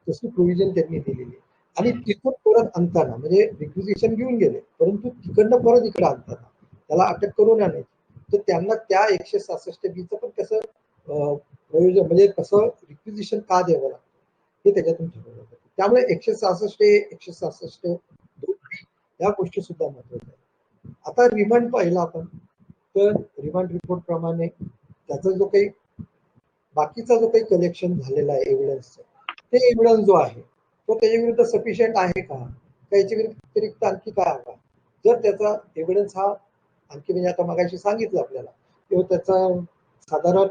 तशी प्रोव्हिजन त्यांनी दिलेली. आणि तिथून परत आणताना म्हणजे रिक्विजिशन घेऊन गेले, परंतु तिकडनं परत इकडे आणताना त्याला अटक करून आणायची, तर त्यांना त्या 166B पण कसं प्रयोजन म्हणजे कसं रिक्विजिशन का द्यावं लागतं हे त्याच्यातून ठरवलं जातं. त्यामुळे 166A 166B या गोष्टी सुद्धा महत्वाच्या आहेत. आता रिमांड पाहिला आपण तर रिमांड रिपोर्ट प्रमाणे त्याचा जो काही बाकीचा जो काही कलेक्शन झालेला आहे एव्हिडन्सचा, ते एव्हिडन्स जो आहे तो त्याच्या विरुद्ध सफिशियंट आहे का, त्याच्या व्यतिरिक्त आणखी काय हवा. जर त्याचा एव्हिडन्स हा आणखी म्हणजे आता मगाशी सांगितलं आपल्याला किंवा त्याचा साधारण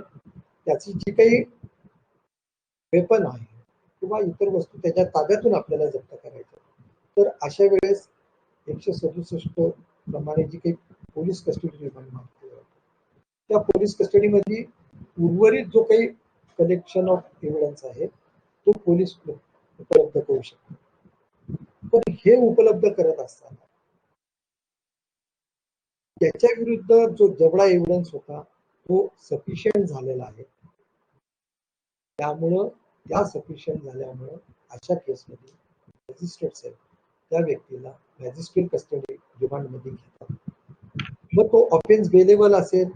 त्याची जी काही वेपन आहे किंवा इतर वस्तू त्याच्या ताब्यातून आपल्याला जप्त करायच्या, तर अशा वेळेस 167 प्रमाणे जी काही पोलीस कस्टडी रिमांड मागते त्या पोलीस कस्टडीमध्ये उर्वरित जो काही कलेक्शन ऑफ एव्हिडन्स आहे तो पोलीस उपलब्ध करू शकतो. पण हे उपलब्ध करत असताना त्याच्या विरुद्ध जो जेवढा एव्हिडन्स होता तो सफिशियंट झालेला आहे. त्यामुळं त्या सफिशियंट झाल्यामुळं अशा केसमध्ये मॅजिस्ट्रेट साहेब त्या व्यक्तीला मॅजिस्ट्रेट कस्टडी रिमांडमध्ये घेतात. मग तो ऑफेन्स बेलेबल असेल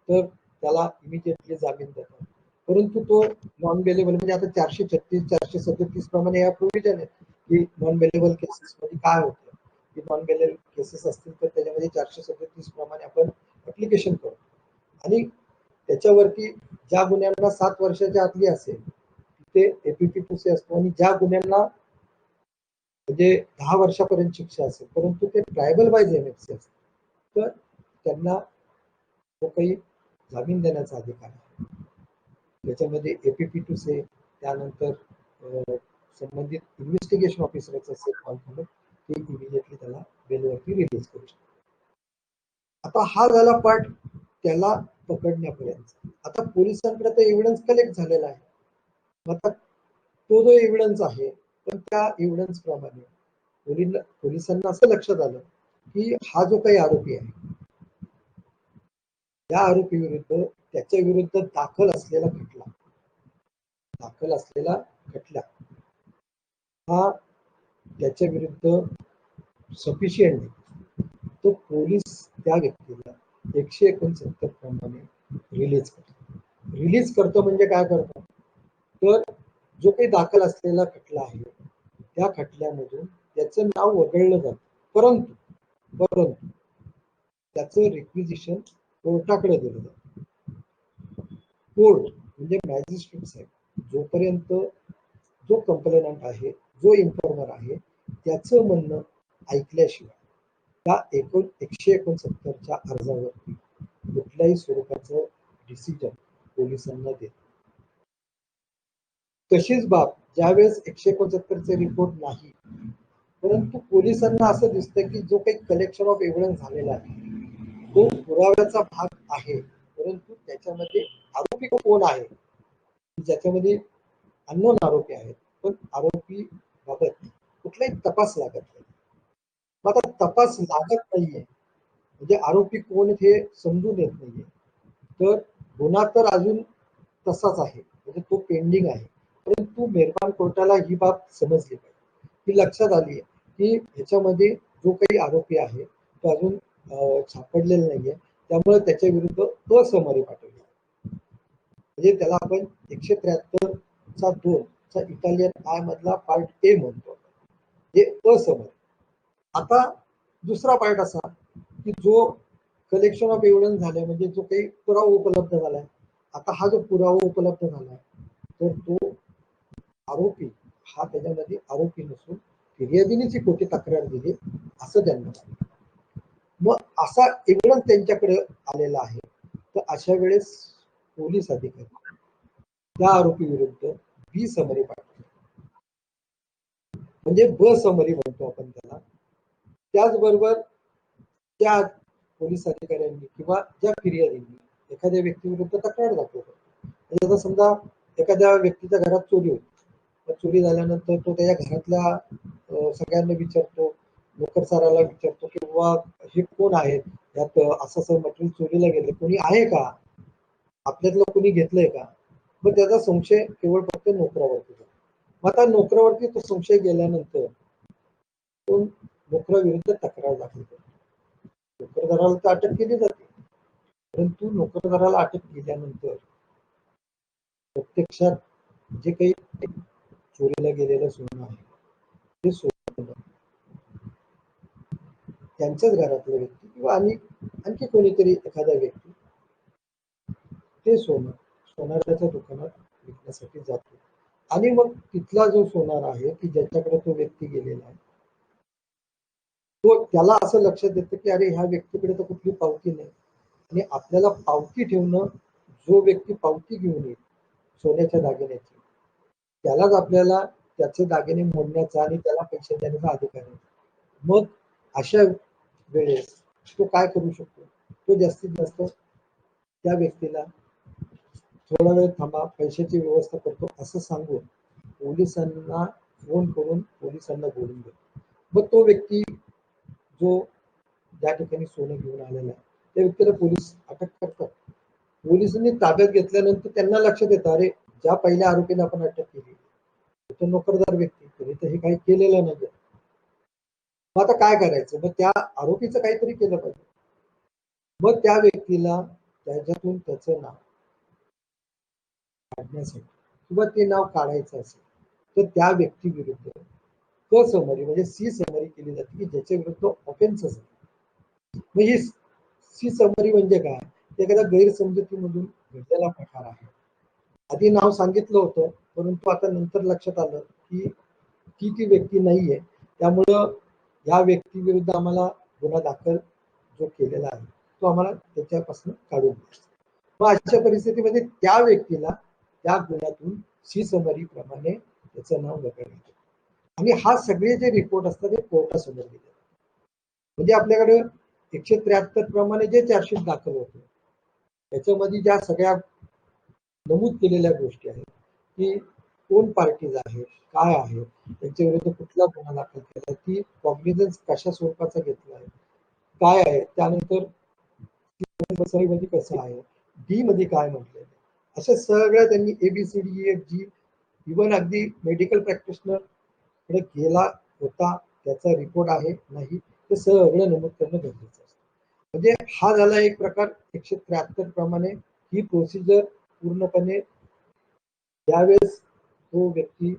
तर त्याला इमिजिएटली जामीन देतात, परंतु तो नॉन बेलेबल म्हणजे आता 436 437 प्रमाणे या प्रोव्हिजन आहे की नॉन बेलेबल केसेस मध्ये काय होतं, की नॉन बेलेबल केसेस असतील तर त्याच्यामध्ये 437 प्रमाणे आपण ऍप्लिकेशन करतो आणि त्याच्यावरती ज्या गुन्ह्यांना 7 वर्षाच्या आतली असेल ते APP2C असतो आणि ज्या गुन्ह्यांना म्हणजे 10 वर्षापर्यंत शिक्षा असेल परंतु ते ट्रायबल बाय MFC असते तर त्यांना जो काही जामीन देण्याचा अधिकार आहे त्याच्यामध्ये APP2C त्यानंतर संबंधित इन्व्हेस्टिगेशन ऑफिसरचा सेट कॉल करून ते इमिजिएटली त्याला बेलवरती रिलीज करू शकतो. आता हा झाला पार्ट त्याला पकडण्यापर्यंत. आता पोलिसांकडे तर एव्हिडन्स कलेक्ट झालेला आहे. आता तो जो एव्हिडन्स आहे पण त्या एव्हिडन्स प्रमाणे पोलिसांना असं लक्षात आलं की हा जो काही आरोपी आहे त्या आरोपी विरुद्ध त्याच्या विरुद्ध दाखल असलेला खटला हा त्याच्या विरुद्ध सफिशियंट तो पोलीस त्या व्यक्तीला 169 प्रमाणे रिलीज करतो म्हणजे काय करतो तर जो काही दाखल असलेला खटला आहे त्या खटल्यामधून त्याचं नाव वगळलं जातं परंतु त्याचं रिक्विजिशन कोर्टाकडे दिलं जातं. कोर्ट म्हणजे मॅजिस्ट्रेट साहेब जोपर्यंत जो कंप्लेनंट आहे जो इन्फॉर्मर आहे त्याचं म्हणणं ऐकल्याशिवाय त्या 169च्या अर्जावरती कुठल्याही स्वरूपाचं डिसिजन पोलिसांना देत. तशीच बाब ज्यावेळेस 169चे रिपोर्ट नाही परंतु पोलिसांना असं दिसतं की जो काही कलेक्शन ऑफ एव्हिडन्स झालेला आहे तो पुराव्याचा भाग आहे परंतु त्याच्यामध्ये आरोपी कोण आहे ज्याच्यामध्ये अननोन आरोपी आहेत पण आरोपी बाबत कुठलाही तपास लागत नाही. मग आता तपास लागत नाहीये म्हणजे आरोपी कोण हे समजून येत नाहीये तर गुन्हा तर अजून तसाच आहे म्हणजे तो पेंडिंग आहे परंतु मेहरबान कोर्टाला ही बाब समजली पाहिजे ही लक्षात आली आहे की ह्याच्यामध्ये जो काही आरोपी आहे तो अजून सापडलेला नाहीये त्यामुळे त्याच्या विरुद्ध असमरी पाठवली म्हणजे त्याला आपण 173(2) चा इटालियन आय मधला पार्ट ए म्हणतो हे असमरी. आता दुसरा पार्ट असा की जो कलेक्शन ऑफ एव्हिडन्स झाले म्हणजे जो काही पुरावा उपलब्ध झालाय आता हा जो पुरावा उपलब्ध झालाय तर तो आरोपी हा त्याच्यामध्ये आरोपी नसून फिर्यादिनीची खोटी तक्रार दिली असं त्यांना वाटतं. मग असा एव्हिडन्स त्यांच्याकडे आलेला आहे तर अशा वेळेस पोलीस अधिकारी त्या आरोपी विरुद्ध बी समरी पाठवतो म्हणजे ब समरी म्हणतो आपण त्याला. त्याचबरोबर त्या पोलीस अधिकाऱ्यांनी किंवा ज्या फिर्यादींनी एखाद्या व्यक्तीविरुद्ध तक्रार दाखल करतो म्हणजे आता समजा एखाद्या व्यक्तीच्या घरात चोरी होती चोरी झाल्यानंतर तो त्याच्या घरातल्या सगळ्यांना विचारतो नोकरसाराला विचारतो की बाबा हे कोण आहेत यात असं मटेरियल चोरीला गेले कोणी आहे का आपल्यातलं कोणी घेतलंय का मग त्याचा संशय केवळ फक्त नोकरावरती जातो. मग आता नोकरावरती तो संशय गेल्यानंतर तो नोकराविरुद्ध तक्रार दाखल करतो. नोकरदाराला तर अटक केली जाते परंतु नोकरदाराला अटक केल्यानंतर प्रत्यक्षात जे काही चोरीला गेलेलं सोनं आहे ते सोनं त्यांच्याच घरातल्या व्यक्ती किंवा आणखी कोणीतरी एखादा व्यक्ती ते सोनाराच्या दुकानात विकण्यासाठी जातो आणि मग तिथला जो सोनार आहे की ज्याच्याकडे तो व्यक्ती गेलेला आहे तो त्याला असं लक्षात येतं की अरे ह्या व्यक्तीकडे तर कुठली पावती नाही आणि आपल्याला पावती ठेवणं जो व्यक्ती पावती घेऊन येईल सोन्याच्या दागिन्याची त्यालाच आपल्याला त्याचे दागिने मोडण्याचा आणि त्याला पैसे देण्याचा अधिकार आहे. मग अशा वेळेस तो काय करू शकतो तो जास्तीत जास्त त्या व्यक्तीला थोडा वेळ थांबा पैशाची व्यवस्था करतो असं सांगून पोलिसांना फोन करून पोलिसांना बोलून देतो. मग तो व्यक्ती जो ज्या ठिकाणी सोनं घेऊन आलेला आहे त्या व्यक्तीला पोलीस अटक करतात. पोलिसांनी ताब्यात घेतल्यानंतर त्यांना लक्षात येतं अरे ज्या पहिल्या आरोपीला आपण अटक केली तो नोकरदार व्यक्ती तरी तर हे काही केलेलं नाही. मग आता काय करायचं मग त्या आरोपीचं काहीतरी केलं पाहिजे. मग त्या व्यक्तीला त्याच्यातून त्याचं नाव काढण्यासाठी किंवा ते नाव काढायचं असेल तर त्या व्यक्ती विरुद्ध क समरी म्हणजे सी समरी केली जाते की ज्याच्या विरुद्ध ऑफेन्सेस आहे. म्हणजे सी समरी म्हणजे काय, एखाद्या गैरसमजुतीमधून घडलेला प्रकार आहे. आधी नाव सांगितलं होतं, परंतु आता नंतर लक्षात आलं की ती व्यक्ती नाहीये, त्यामुळं या व्यक्तीविरुद्ध आम्हाला गुन्हा दाखल जो केलेला आहे तो आम्हाला त्याच्यापासून काढून घ्यायचा. मग अशा परिस्थितीमध्ये त्या व्यक्तीला त्या गुन्ह्यातून सी समरी प्रमाणे त्याचं नाव वगळण्यात आणि हा सगळे जे रिपोर्ट असतात ते कोर्टासमोर दिले. म्हणजे आपल्याकडे 173 प्रमाणे जे चार्जशीट दाखल होते त्याच्यामध्ये ज्या सगळ्या नमूद केलेल्या गोष्टी आहेत की कोण पार्टीज आहेत, काय आहे, त्यांच्या विरुद्ध कुठला गुन्हा दाखल केला, ती कॉग्निझन्स कशा स्वरूपाचा घेतला आहे, काय आहे, त्यानंतर मध्ये कसं आहे, डी मध्ये काय म्हटलेलं आहे, अशा सगळ्या त्यांनी ABCDEFG इव्हन अगदी मेडिकल प्रॅक्टिशनर कडे गेला होता त्याचा रिपोर्ट आहे नाही ते सगळं नमूद करणं गरजेचं असतं. म्हणजे हा झाला एक प्रकार 173 प्रमाणे ही प्रोसिजर पूर्णपणे ज्यावेळेस तो व्यक्ती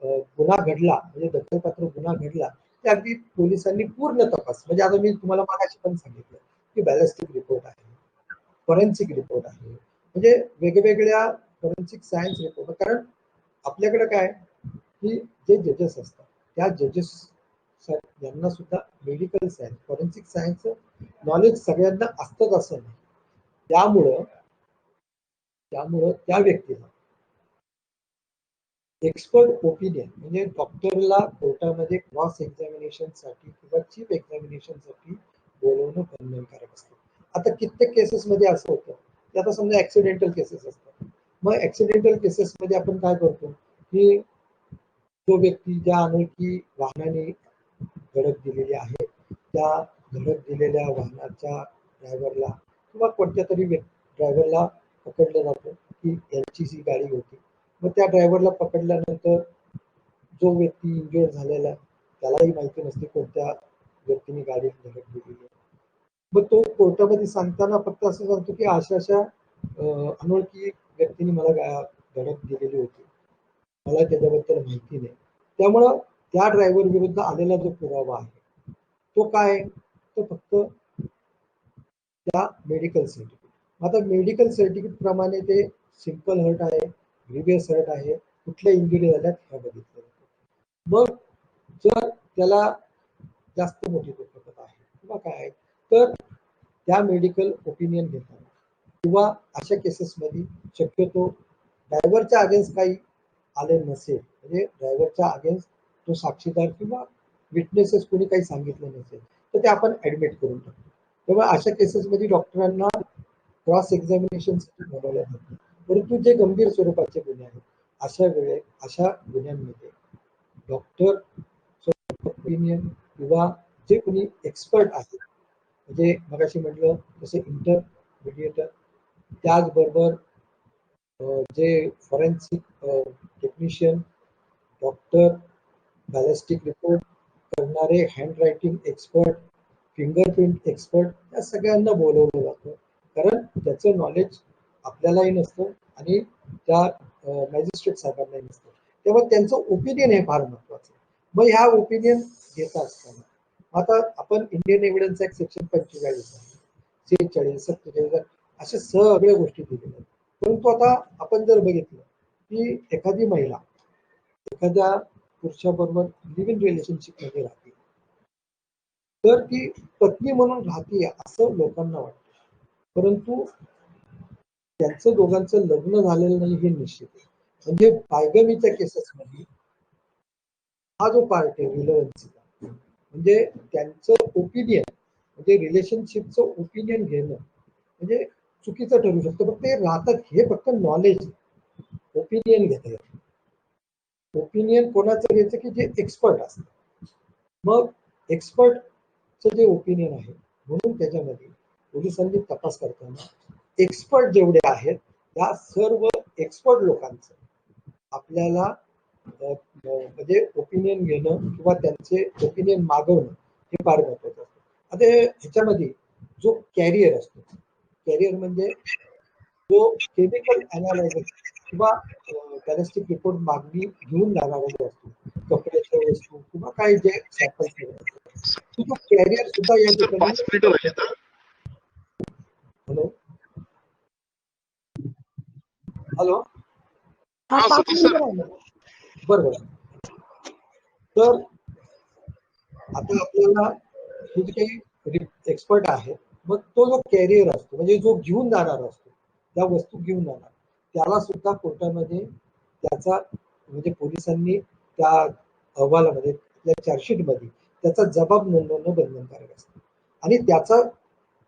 गुन्हा घडला म्हणजे दखलपात्र गुन्हा घडला ते अगदी पोलिसांनी पूर्ण तपास म्हणजे आता मी तुम्हाला मागाशी पण सांगितलं की बॅलिस्टिक रिपोर्ट आहे, फॉरेन्सिक रिपोर्ट आहे, म्हणजे वेगवेगळ्या फॉरेन्सिक सायन्स रिपोर्ट. कारण आपल्याकडे काय की जे जजेस असतात त्या जजेस यांना सुद्धा medical science forensic science knowledge सगळ्यांना असतंच असं नाही. त्यामुळं त्या व्यक्तीला एक्सपर्ट ओपिनियन म्हणजे डॉक्टरला कोर्टामध्ये क्रॉस एक्झामिनेशन साठी किंवा चीफ एक्झामिनेशन साठी बोलवणं बंधनकारक असतं. आता कित्येक केसेसमध्ये असं होतं की आता समजा ऍक्सिडेंटल केसेस असतात. मग ऍक्सिडेंटल केसेसमध्ये आपण काय करतो की तो व्यक्ती ज्या अनोळखी वाहनाने धडक दिलेली आहे त्या धडक दिलेल्या वाहनाच्या ड्रायव्हरला किंवा कोणत्या तरी ड्रायव्हरला पकडलं जातं की यांची गाडी होती. मग त्या ड्रायव्हरला पकडल्यानंतर जो व्यक्ती इंजुअर झालेला त्यालाही माहिती नसते कोणत्या व्यक्तीने गाडी धडक दिलेली आहे. मग तो कोर्टामध्ये सांगताना फक्त असं सांगतो की अशा अनोळखी व्यक्तीने मला धडक दिलेली होती, मला त्याच्याबद्दल माहिती नाही. त्यामुळं त्या ड्रायव्हर विरुद्ध आलेला जो पुरावा आहे तो काय, तो फक्त त्या मेडिकल सर्टिफिकेट. आता मेडिकल सर्टिफिकेट प्रमाणे ते सिंपल हर्ट आहे, ग्रीवियस हर्ट आहे, कुठल्या इंजुरी झाल्यात ह्या बघितलं जातं. मग जर त्याला जास्त मोठी दुखापत आहे किंवा काय आहे तर त्या मेडिकल ओपिनियन घेताना किंवा अशा केसेसमध्ये शक्यतो ड्रायव्हरच्या अगेन्स्ट काही आले नसेल म्हणजे ड्रायव्हरच्या अगेन्स्ट तो साक्षीदार किंवा विटनेसेस कोणी काही सांगितलं नसेल तर ते आपण ऍडमिट करून टाकतो. तेव्हा अशा केसेसमध्ये डॉक्टरांना क्रॉस एक्झामिनेशनसाठी बोलवलं जातं. परंतु जे गंभीर स्वरूपाचे गुन्हे आहेत अशा गुन्ह्यांमध्ये डॉक्टर ओपिनियन किंवा जे कोणी एक्सपर्ट आहेत म्हणजे मगाशी म्हटलं जसं इंटरमिडिएटर त्याचबरोबर जे forensic technician, doctor, ballistic report करणारे, hand writing expert, fingerprint expert या सगळ्यांना बोलवलं जातं. कारण त्याचं नॉलेज आपल्यालाही नसतं आणि त्या मॅजिस्ट्रेट साहेबांनाही नसतं. तेव्हा त्यांचं ओपिनियन हे फार महत्वाचं आहे. मग ह्या ओपिनियन घेत असताना आता आपण इंडियन एव्हिडन्स ऍक्ट सेक्शन 45, 46, 47 अशा सगळ्या गोष्टी दिलेल्या आहेत. परंतु आता आपण जर बघितलं की एखादी महिला एखाद्या पुरुषाबरोबर लिव्ह इन रिलेशनशिप मध्ये राहते तर ती पत्नी म्हणून राहते असं लोकांना वाटतं. परंतु त्यांचं दोघांचं लग्न झालेलं नाही हे निश्चित आहे. म्हणजे बायगमीच्या केसेसमध्ये हा जो पार्ट आहे रिलेव्हन्सीचा म्हणजे त्यांचं ओपिनियन म्हणजे रिलेशनशिपचं ओपिनियन घेणं म्हणजे चुकीचं ठरू शकतं. फक्त ते राहतात हे फक्त नॉलेज ओपिनियन घेता येतं. ओपिनियन कोणाचं घ्यायचं की जे एक्सपर्ट असतात. मग एक्सपर्टचं जे ओपिनियन आहे म्हणून त्याच्यामध्ये पोलिसांनी तपास करताना एक्सपर्ट जेवढे आहेत त्या सर्व एक्सपर्ट लोकांचं आपल्याला म्हणजे ओपिनियन घेणं किंवा त्यांचे ओपिनियन मागवणं हे फार महत्वाचं असतं. आता ह्याच्यामध्ये जो कॅरियर असतो कॅरियर म्हणजे जो केमिकल अनालायझर किंवा बॅलिस्टिक रिपोर्ट मागणी घेऊन जाणारा जो असतो कपड्याच्या वस्तू किंवा काही जे सॅम्पल्स तुझं कॅरियर सुद्धा या सर ठिकाणी 5 मिनिटं राहिले तर हॅलो हॅलो हा सतीश सर बरोबर. तर आता आपल्याला हे जे काही एक्सपर्ट आहे मग तो जो कॅरियर असतो म्हणजे जो घेऊन जाणार असतो त्या वस्तू घेऊन जाणार त्याला सुद्धा कोर्टामध्ये त्याचा म्हणजे पोलिसांनी त्या अहवालामध्ये त्या चार्जशीटमध्ये त्याचा जबाब नोंदवणं बंधनकारक असतं आणि त्याचा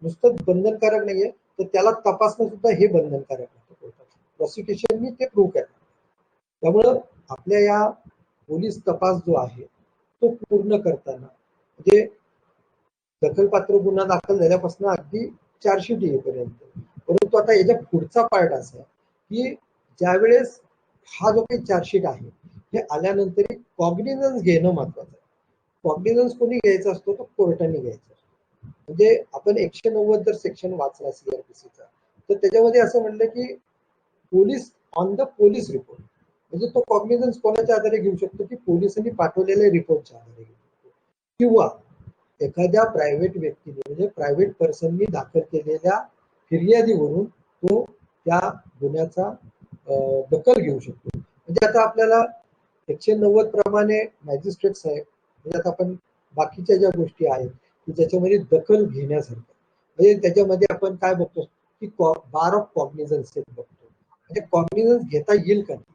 नुसतं बंधनकारक नाहीये तर त्याला तपासणं सुद्धा हे बंधनकारक असतं कोर्टात. प्रॉसिक्युशननी ते प्रूव्ह करणार. त्यामुळं आपल्या या पोलीस तपास जो आहे तो पूर्ण करताना म्हणजे दखलपात्र गुन्हा दाखल झाल्यापासून अगदी चार्जशीट येईपर्यंत परंतु आता याच्या पुढचा पार्ट असा आहे की ज्यावेळेस हा जो काही चार्जशीट आहे हे आल्यानंतर कॉग्निझन्स घेणं महत्वाचं आहे. कॉग्निझन्स कोणी घ्यायचा असतो तो कोर्टाने घ्यायचा. म्हणजे आपण 190 जर सेक्शन वाचला सीआरपीसीचा तर त्याच्यामध्ये असं म्हणलं की police on the police report म्हणजे तो कॉग्निझन्स कोणाच्या आधारे घेऊ शकतो की पोलिसांनी पाठवलेल्या रिपोर्टच्या आधारे घेऊ शकतो किंवा एखाद्या प्रायव्हेट व्यक्तीने म्हणजे प्रायव्हेट पर्सननी दाखल केलेल्या फिर्यादीवरून तो त्या गुन्ह्याचा दखल घेऊ शकतो. म्हणजे आता आपल्याला 190 प्रमाणे मॅजिस्ट्रेट साहेब म्हणजे आता आपण बाकीच्या ज्या गोष्टी आहेत की ज्याच्यामध्ये दखल घेण्यासारखं म्हणजे त्याच्यामध्ये आपण काय बघतो की बार ऑफ कॉग्निझन्स बघतो म्हणजे कॉग्निझन्स घेता येईल का नाही.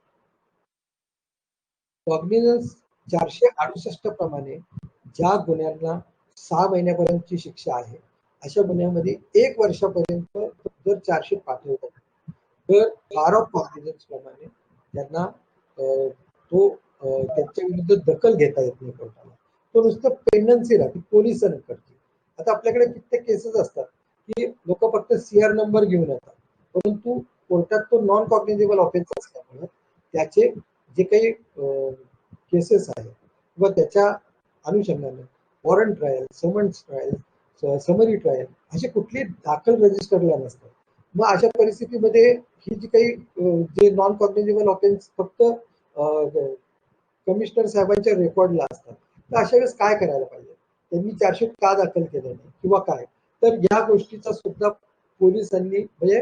कॉग्निझन्स 468 प्रमाणे ज्या गुन्ह्यांना 6 महिन्यापर्यंतची शिक्षा आहे अशा गुन्ह्यामध्ये 1 वर्षापर्यंत जर चार्जशीट पाठवतात तर बार ऑफ कॉग्निझन्स प्रमाणे त्यांना तो त्यांच्या विरुद्ध दखल घेता येत नाही कोर्टाला. तो नुसतं पेंडन्सी राहते पोलिसांकडची. आता आपल्याकडे कित्येक केसेस असतात की लोक फक्त सीआर नंबर घेऊन येतात परंतु कोर्टात तो नॉन कॉग्निझेबल ऑफेन्स असल्यामुळे त्याचे जे काही केसेस आहेत व त्याच्या अनुषंगाने warrant trial summons trial summary trial असे कुठली दाखल रजिस्टरला नसतात. मग अशा परिस्थितीमध्ये ही जी काही जे नॉन कॉग्निझेबल ऑफेन्स फक्त कमिशनर साहेबांच्या रेकॉर्डला असतात तर अशा वेळेस काय करायला पाहिजे त्यांनी चार्जशीट का दाखल केलं नाही किंवा काय तर या गोष्टीचा सुद्धा पोलिसांनी म्हणजे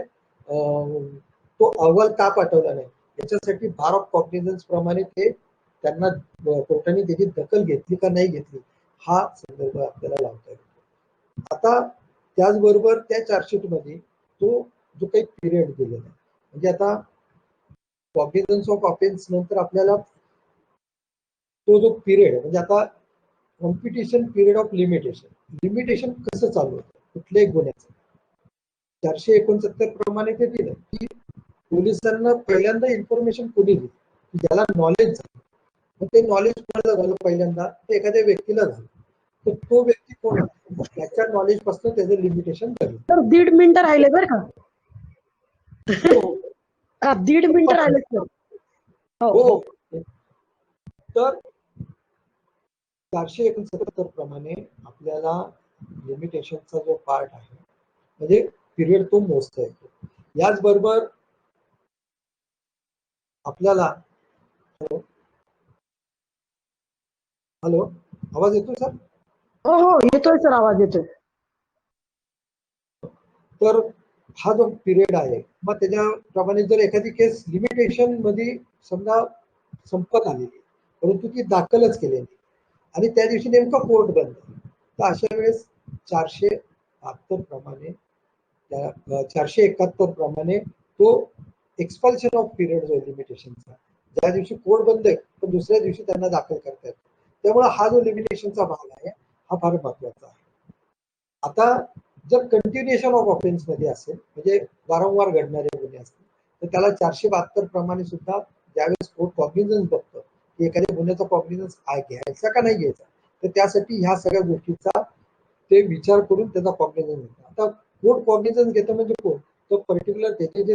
तो अहवाल का पाठवला नाही याच्यासाठी बार ऑफ कॉग्निझन्स प्रमाणे ते त्यांना कोर्टाने त्याची दखल घेतली का नाही घेतली हा संदर्भ आपल्याला लावता येतो. आता त्याचबरोबर त्या चार्जशीटमध्ये तो जो काही पिरियड दिलेला आहे म्हणजे आता कॉग्निझन्स ऑफ ऑफेन्स नंतर आपल्याला तो जो पिरियड म्हणजे आता कॉम्पिटिशन पिरियड ऑफ लिमिटेशन कसं चालू होतं कुठल्याही गुन्ह्याचं 469 प्रमाणे ते दिलं की पोलिसांना पहिल्यांदा इन्फॉर्मेशन कोणी दिली की ज्याला नॉलेज झालं मग ते नॉलेज कोणाला झालं पहिल्यांदा ते एखाद्या व्यक्तीला झालं तर तो व्यक्ती कोण आहे त्याच्या नॉलेज पासून त्याचं लिमिटेशन झालं. तर 1.5 मिनिटं राहिले बरं का. 1.5 मिनिटं राहिले सर. हो तर 469 प्रमाणे आपल्याला लिमिटेशनचा जो पार्ट आहे म्हणजे पिरियड तो मोजता येतो. याचबरोबर आपल्याला हॅलो आवाज येतोय सर. हो हो येतोय सर आवाज येतोय. तर हा जो पिरियड आहे मग त्याच्याप्रमाणे जर एखादी केस लिमिटेशन मध्ये समजा संपत आलेली परंतु ती दाखलच केलेली आणि त्या दिवशी नेमका कोर्ट बंद तर अशा वेळेस 472 प्रमाणे 471 प्रमाणे तो एक्सपल्शन ऑफ पिरियड जो लिमिटेशनचा ज्या दिवशी कोर्ट बंद आहे तर दुसऱ्या दिवशी त्यांना दाखल करता येतो. त्यामुळे हा जो लिमिटेशनचा भाग आहे हा फार महत्वाचा आहे. आता जर कंटिन्युएशन ऑफ ऑफेन्स मध्ये असेल म्हणजे वारंवार घडणारे गुन्हे असतील तर त्याला 472 प्रमाणे सुद्धा ज्यावेळेस कोर्ट कॉग्निझन्स बघतं की एखाद्या गुन्ह्याचा कॉग्निझन्स घ्यायचा का नाही घ्यायचा तर त्यासाठी ह्या सगळ्या गोष्टीचा ते विचार करून त्याचा कॉग्निझन्स घेतात. आता कोर्ट कॉग्निझन्स घेतं म्हणजे कोण तर पर्टिक्युलर त्याचे जे